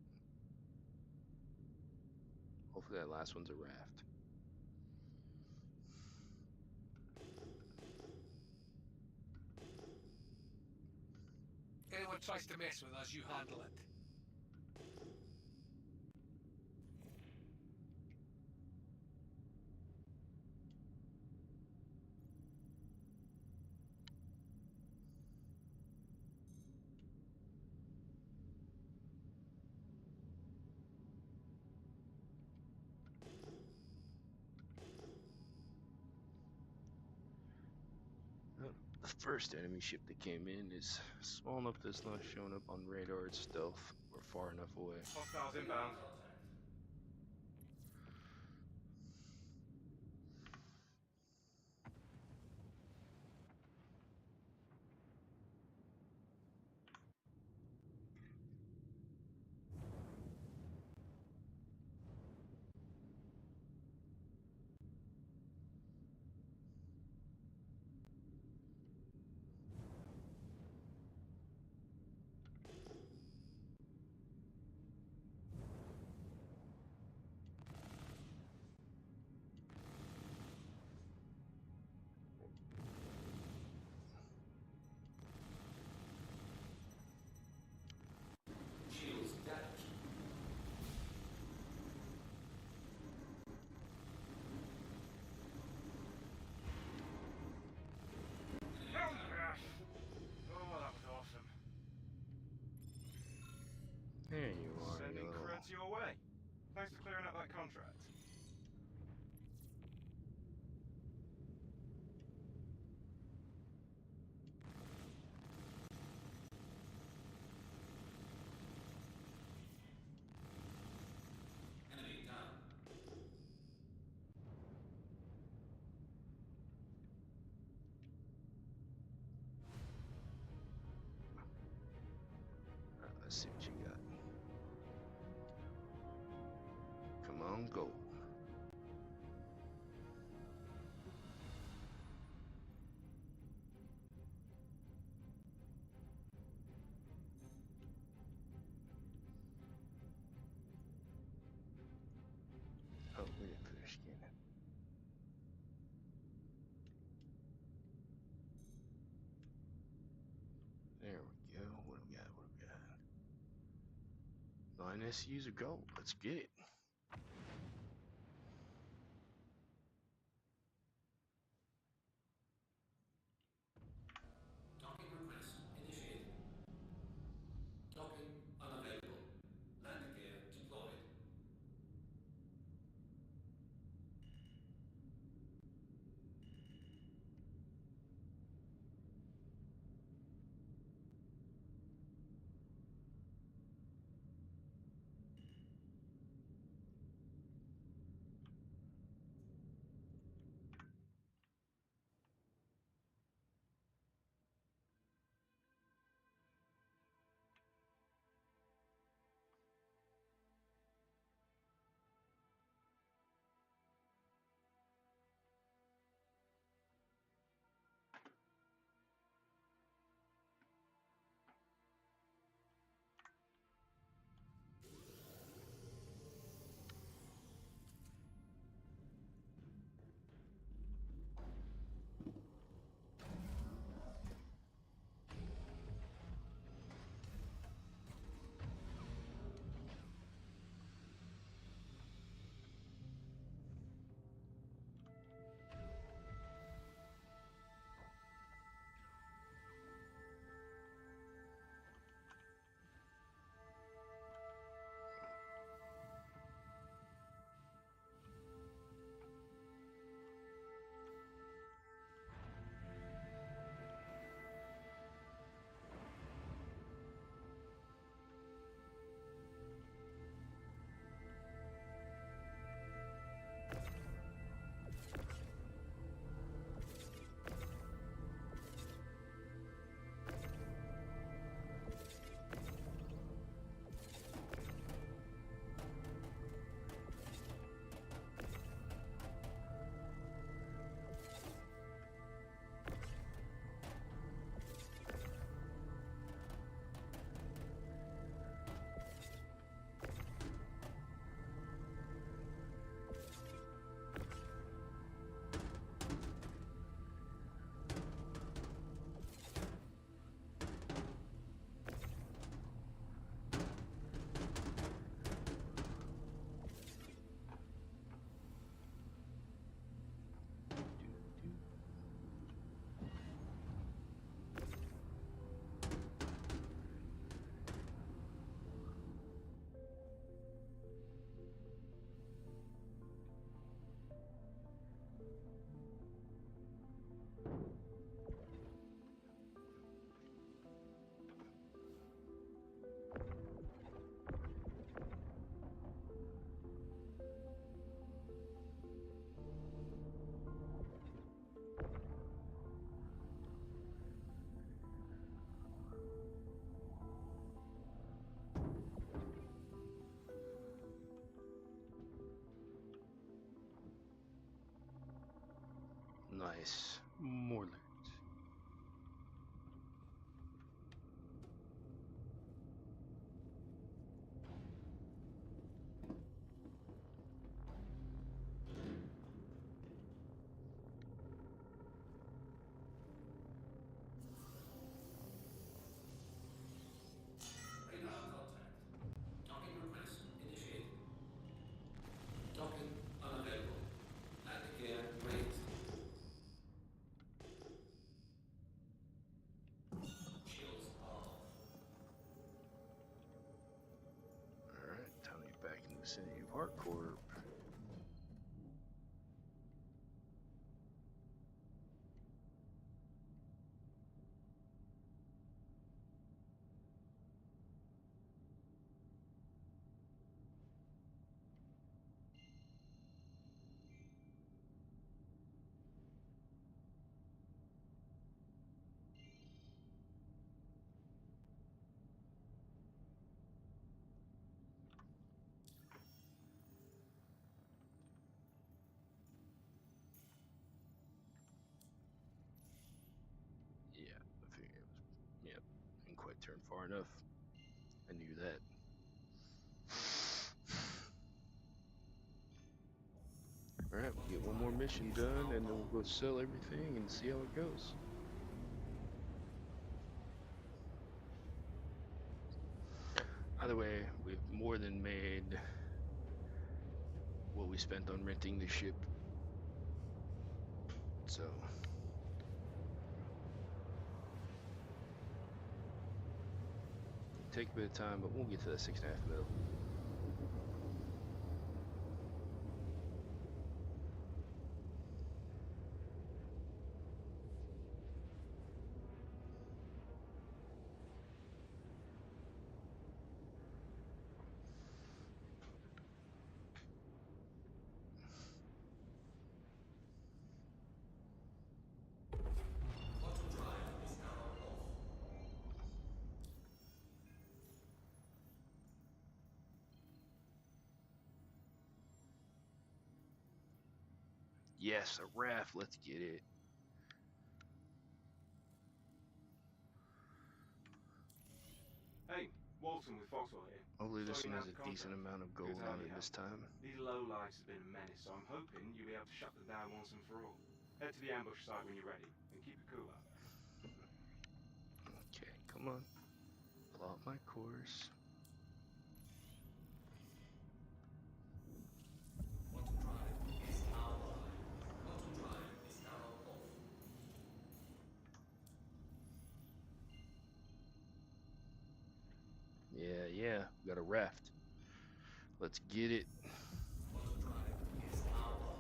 Hopefully that last one's a raft. Anyone tries to mess with us, you handle it. The first enemy ship that came in is small enough that it's not showing up on radar. It's stealth. We're far enough away. Hostiles inbound. Contact. Shields damaged. Oh, that was awesome. There you are, you Sending little. creds your way. Thanks for clearing up that contract. Enemy down. Alright, let's see what you got. Come on, go. Oh, we didn't finish scanning. There we go. What do we got? What do we got? 9 SUs of gold. Let's get it. Docking request initiated. Docking unavailable. Landing gear deployed. Nice. More loot. Radar contact. Docking request initiated. Docking unavailable. Landing gear raised. Shields off. Alright, time to get back in the vicinity of Hardcore. Yeah, I figured it was. Yep, didn't quite turn far enough. I knew that. Alright, we'll get one more mission done and then we'll go sell everything and see how it goes. Either way, we've more than made what we spent on renting the ship. So take a bit of time, but we'll get to that 6.5 mil. Quantum drive is now off. Yes, a raft. Let's get it. Hey, Walton with Foxwell here. Hopefully this Sorry one you has had a to decent contact. amount of Good gold to on have it you this help. time. These lowlifes have been a menace, so I'm hoping you'll be able to shut them down once and for all. Head to the ambush site when you're ready, and keep it cool out there. Okay, come on. Plot my course. Quantum drive is now online. Quantum drive is now off. Yeah, we got a raft. Let's get it. Quantum drive is now on.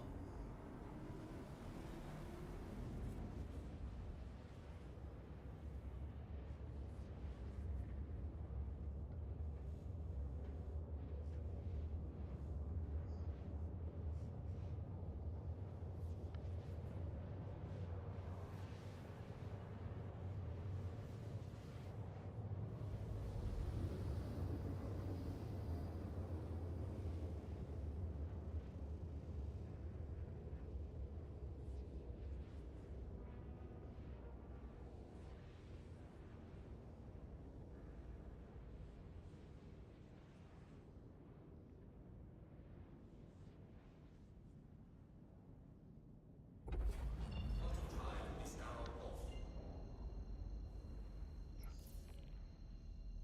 Quantum drive is now off.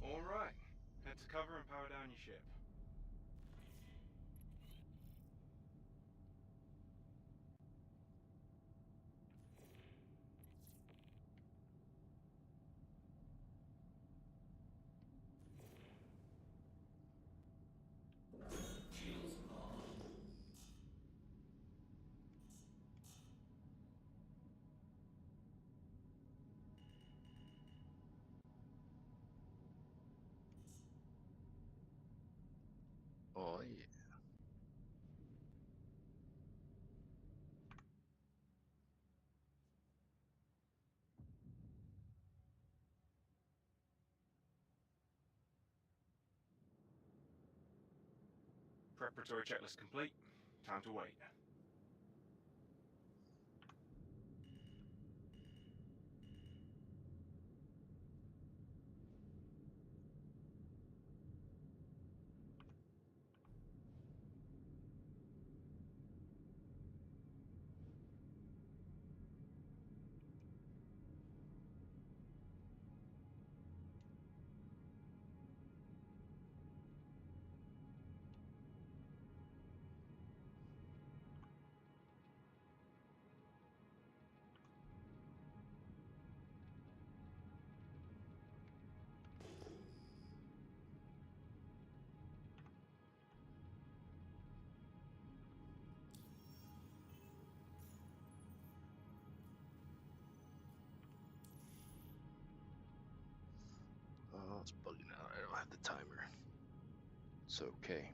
Alright, head to cover and power down your ship. Shields on. Oh yeah. Preparatory checklist complete. Time to wait. Oh, it's bugging out. I don't have the timer. It's okay.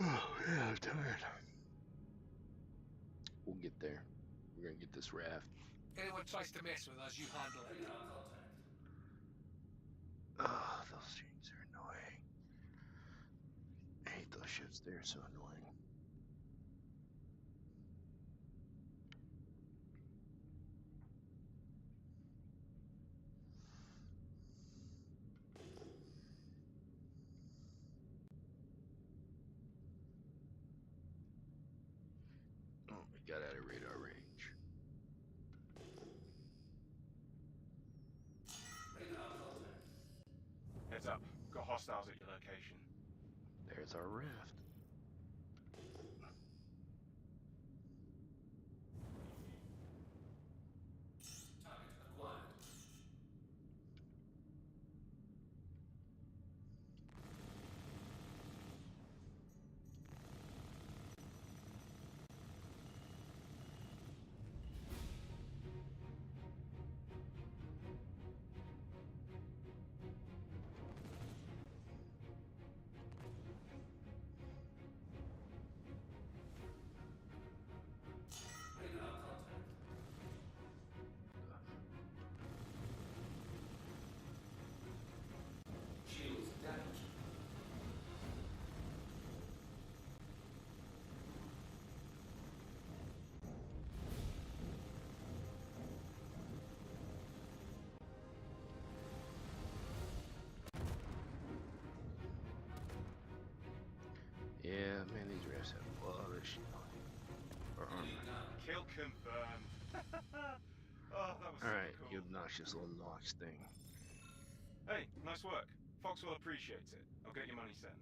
Oh, yeah, I'm tired. We'll get there. We're gonna get this raft. Anyone tries to mess with us, you handle it. Radar contact. Oh, those things are annoying. I hate those ships. They're so annoying. Oh, we got out of radar range. Radar contact. Heads up. Got hostiles at your location. There's our raft. Target acquired. Radar contact. Shields damaged. Yeah, man, these rafts have a lot of shit on it. Or armor. Unit down. Kill confirmed. Oh, that was Alright, super you cool. obnoxious little Nox thing. Hey, nice work. Fox will appreciate it. I'll get your money sent.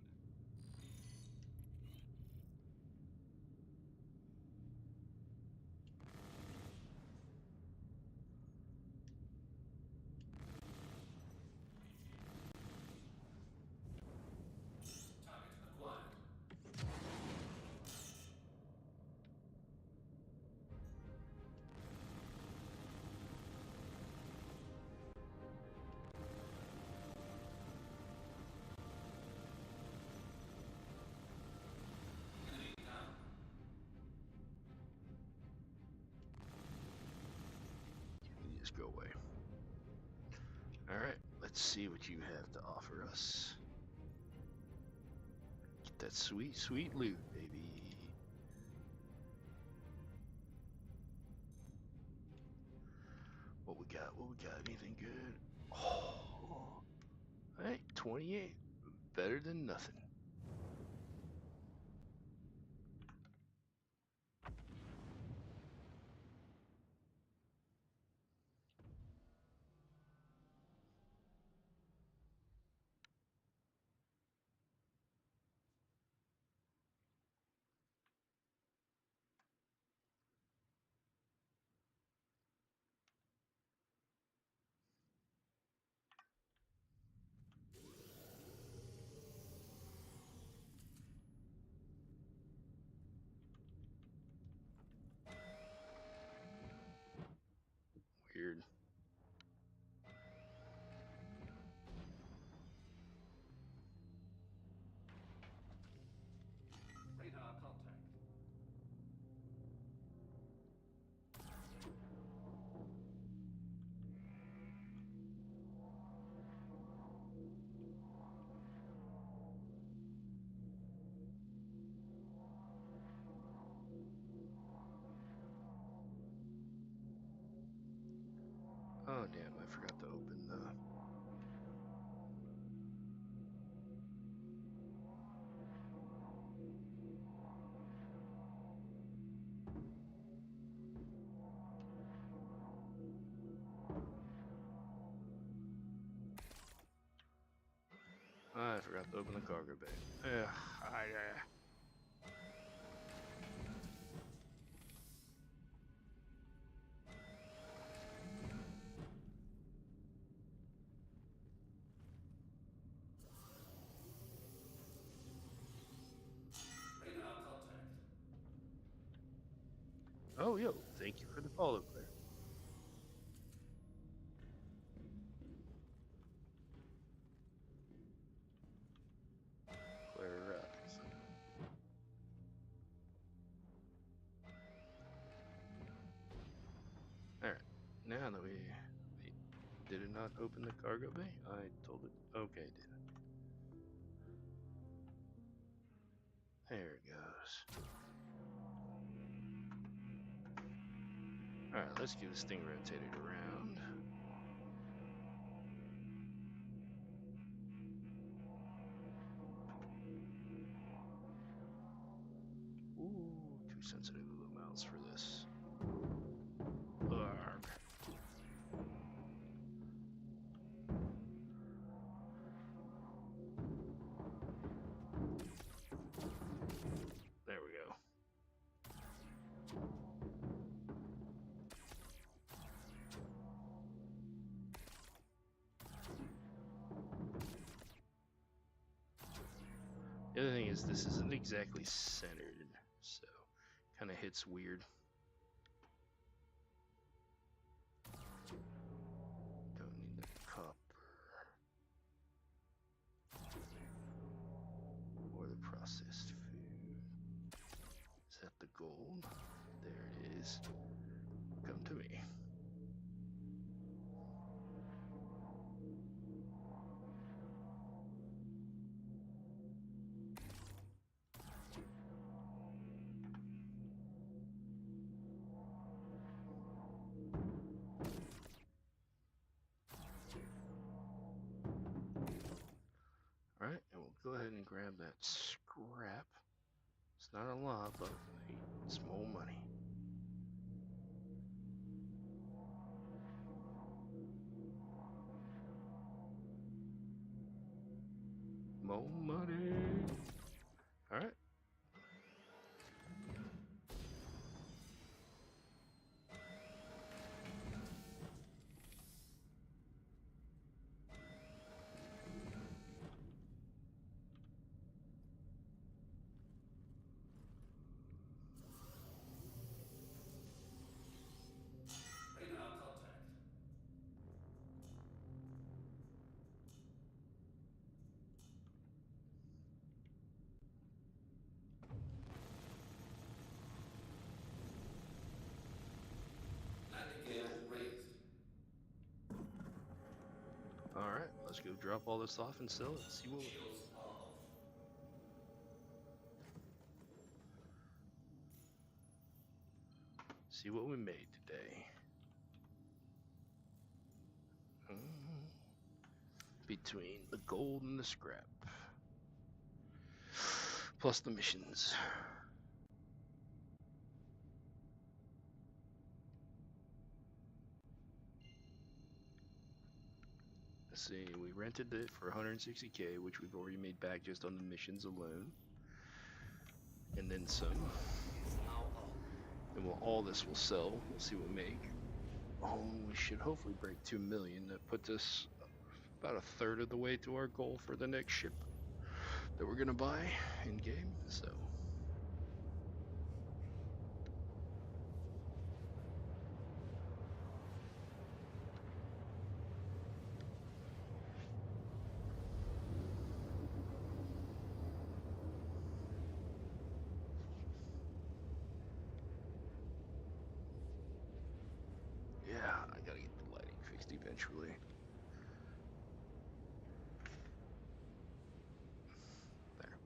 Target acquired. Enemy down. You just go away. Alright, let's see what you have to offer us. Get that sweet, sweet loot, baby. What we got? What we got? Anything good? Oh, hey, 28. Better than nothing. Weird. Radar contact. Oh, damn, I forgot to open the... I forgot to open the cargo bay. Yeah, Radar contact. Oh, Oh, yo, thank you for the follow, Claire. Claire rocks. Alright, now that we... Wait, did it not open the cargo bay? I told it... Okay, it did. There it goes. Alright, let's get this thing rotated around. Ooh, too sensitive of the mouse for this. Arg. There we go. The other thing is this isn't exactly centered, so kind of hits weird. Don't need the copper or the processed food. Is that the gold? There it is. Come to me. Alright, and we'll go ahead and grab that scrap. It's not a lot, but hey, it's more money. More money. Alright. Radar contact. Landing gear raised. Alright, let's go drop all this off and sell it. See what Shields are off. we made today. Between the gold and the scrap. Plus the missions. Let's see, we rented it for 160k, which we've already made back just on the missions alone. And then some. Is now on. And all this will sell. We'll see what we make. Oh, we should hopefully break 2 million. That puts us about a third of the way to our goal for the next ship that we're gonna buy in game. So yeah, I gotta get the lighting fixed eventually. There.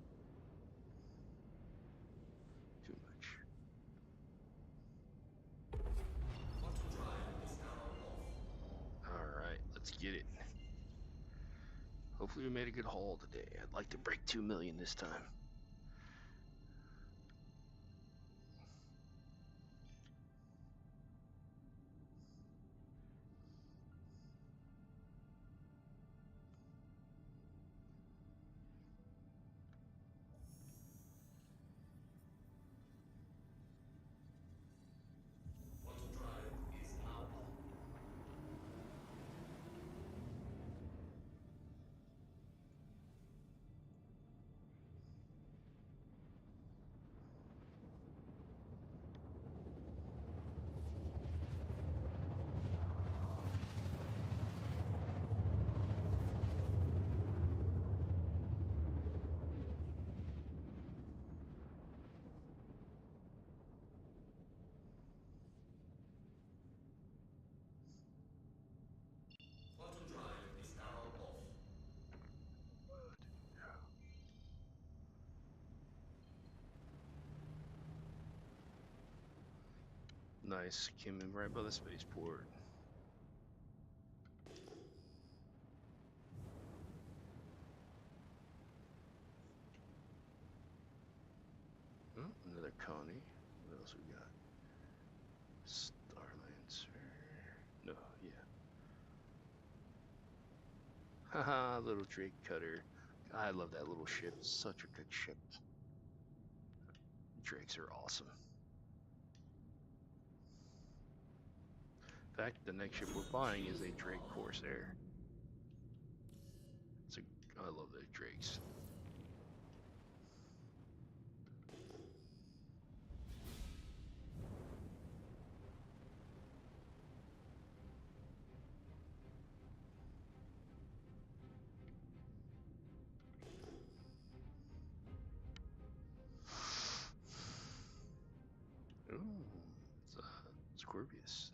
Too much. Quantum drive is now off. Alright, let's get it. Hopefully we made a good haul today. I'd like to break 2 million this time. Quantum drive is now on. Nice, came in right by the spaceport. Oh, another colony. What else we got? Starlancer. No, yeah. Haha, little Drake cutter. I love that little ship. Such a good ship. Drakes are awesome. In fact, the next ship we're buying is a Drake Corsair. I love those Drakes. Ooh, it's Scorpius.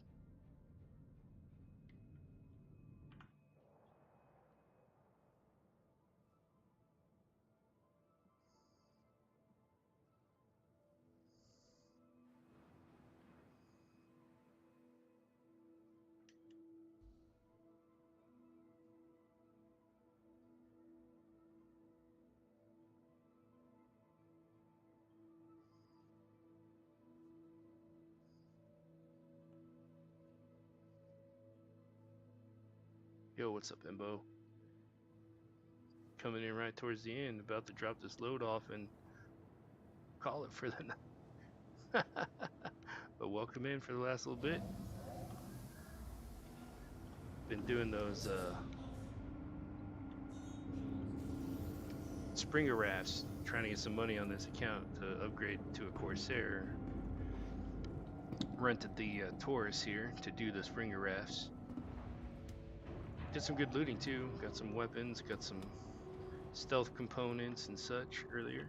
Yo, what's up, Embo? Coming in right towards the end, about to drop this load off and call it for the night. But welcome in for the last little bit. Been doing those Springer rafts, trying to get some money on this account to upgrade to a Corsair. Rented the Taurus here to do the Springer rafts. Did some good looting too. Got some weapons, got some stealth components and such earlier.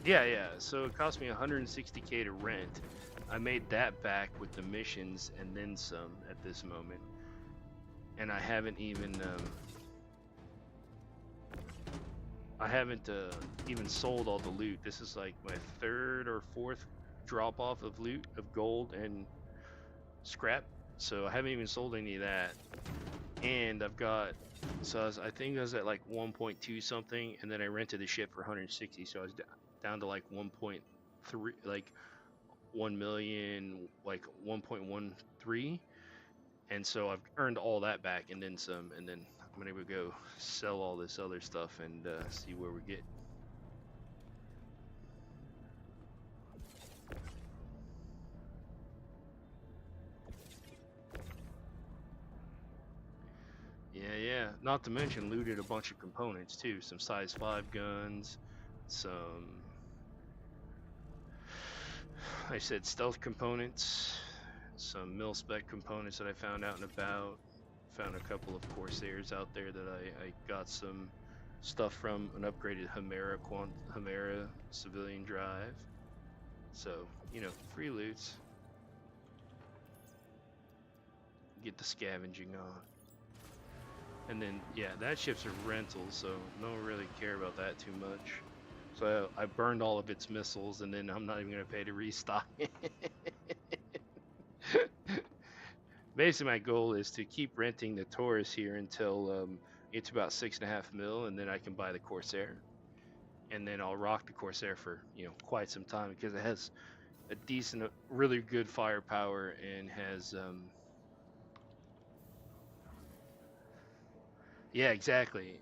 Yeah. So it cost me 160K to rent. I made that back with the missions and then some at this moment. And I haven't even even sold all the loot. This is like my third or fourth drop off of loot of gold and scrap. So I haven't even sold any of that. And I've got, so I think I was at like 1.2 something, and then I rented the ship for 160. So I was down to like 1.3, like 1 million, like 1.13. And so I've earned all that back and then some. And then I'm gonna go sell all this other stuff and see where we get. Yeah. Not to mention looted a bunch of components too. Some size 5 guns, some, I said, stealth components, some mil-spec components that I found out and about. Found a couple of Corsairs out there that I got some stuff from, an upgraded Hemera civilian drive. So, free loots. Get the scavenging on. And then, yeah, that ship's a rental, so don't really care about that too much. So I burned all of its missiles, and then I'm not even going to pay to restock it. Basically, my goal is to keep renting the Taurus here until it's about 6.5 mil, and then I can buy the Corsair. And then I'll rock the Corsair for, quite some time because it has a decent, really good firepower and has, yeah, exactly.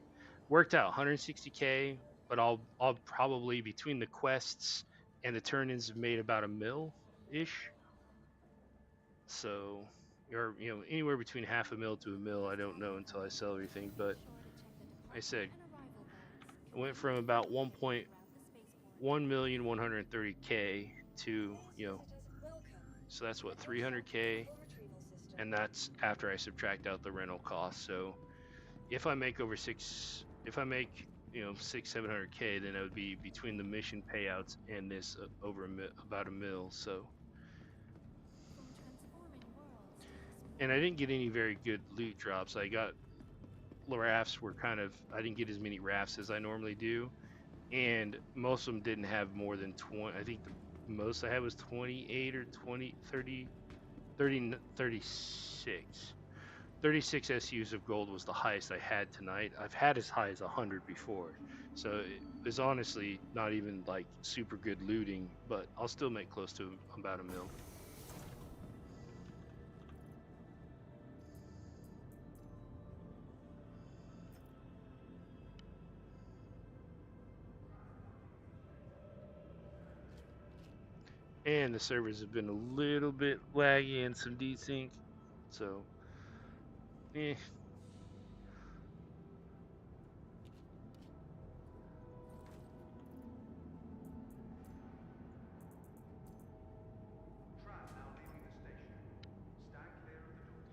Worked out 160K, but I'll probably, between the quests and the turn-ins, have made about a mil ish. So, or anywhere between half a mil to a mil. I don't know until I sell everything, but I said It went from about 1.1,130,000 to, Welcome so that's what, to the Aircraft 300K, Vehicle Retrieval System. and that's after I subtract out the rental cost. So if I make if I make, 700K, then it would be between the mission payouts and this over about a mil. So, and I didn't get any very good loot drops. I got rafts were I didn't get as many rafts as I normally do, and most of them didn't have more than 20. I think the most I had was 28 or 20, 30, 30, 36. 36 SUs of gold was the highest I had tonight. I've had as high as 100 before. So it was honestly not even like super good looting, but I'll still make close to about a mil. And the servers have been a little bit laggy and some desync. So, eh. Tram now leaving the station. Stand clear of the doors.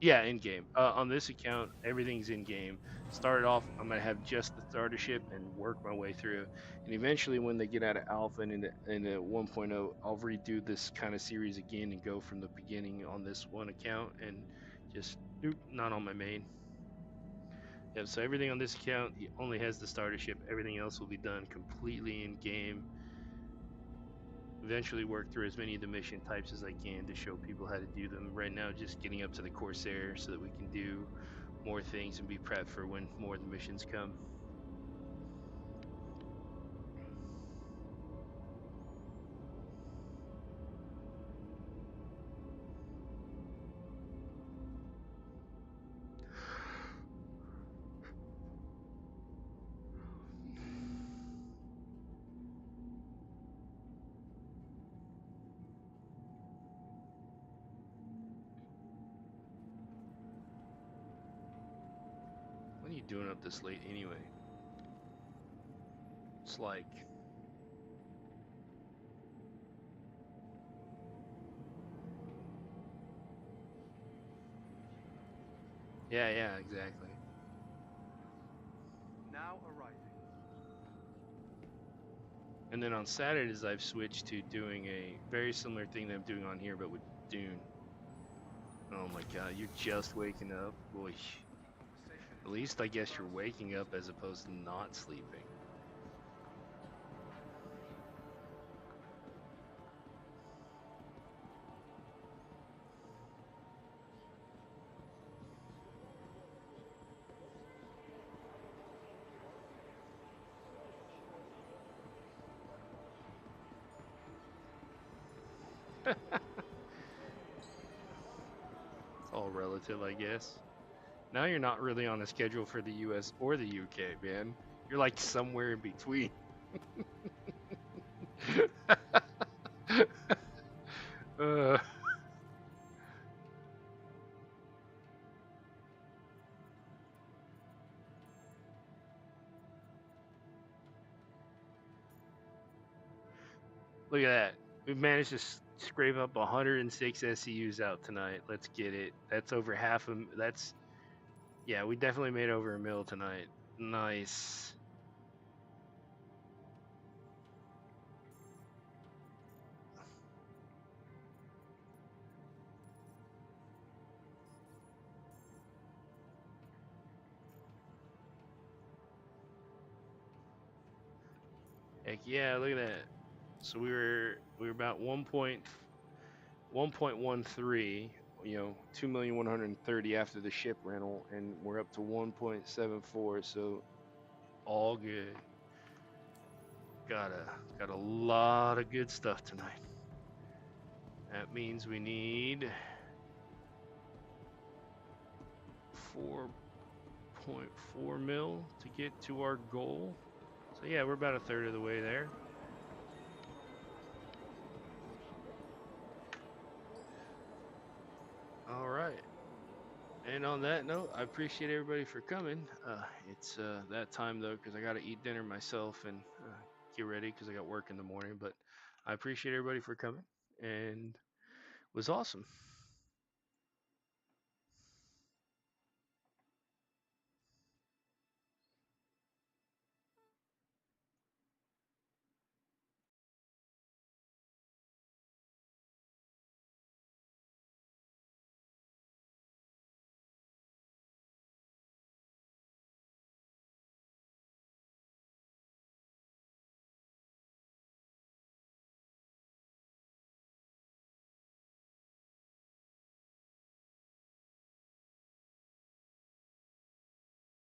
Yeah, in game. On this account, everything's in game. Start off, I'm gonna have just the starter ship and work my way through. And eventually, when they get out of alpha and into 1.0, I'll redo this kind of series again and go from the beginning on this one account and just not on my main. Yeah, so everything on this account only has the starter ship. Everything else will be done completely in game. Eventually work through as many of the mission types as I can to show people how to do them. Right now, just getting up to the Corsair so that we can do more things and be prepped for when more of the missions come. What are you doing up this late anyway? It's like, yeah, exactly. Now arriving. And then on Saturdays, I've switched to doing a very similar thing that I'm doing on here, but with Dune. Oh my god, you're just waking up? Boy. At least I guess you're waking up as opposed to not sleeping. It's all relative, I guess. Now you're not really on a schedule for the US or the UK, man. You're like somewhere in between. uh, Look at that. We've managed to scrape up 106 SCUs out tonight. Let's get it. That's over half of. That's, yeah, we definitely made over a mil tonight. Nice. Heck yeah, look at that. So we were about 1.13, 2,130,000 after the ship rental, and we're up to 1.74. So all good. Got a lot of good stuff tonight. That means we need 4.4 mil to get to our goal. So yeah, we're about a third of the way there. All right. And on that note, I appreciate everybody for coming. It's that time though, because I got to eat dinner myself and get ready because I got work in the morning. But I appreciate everybody for coming, and it was awesome.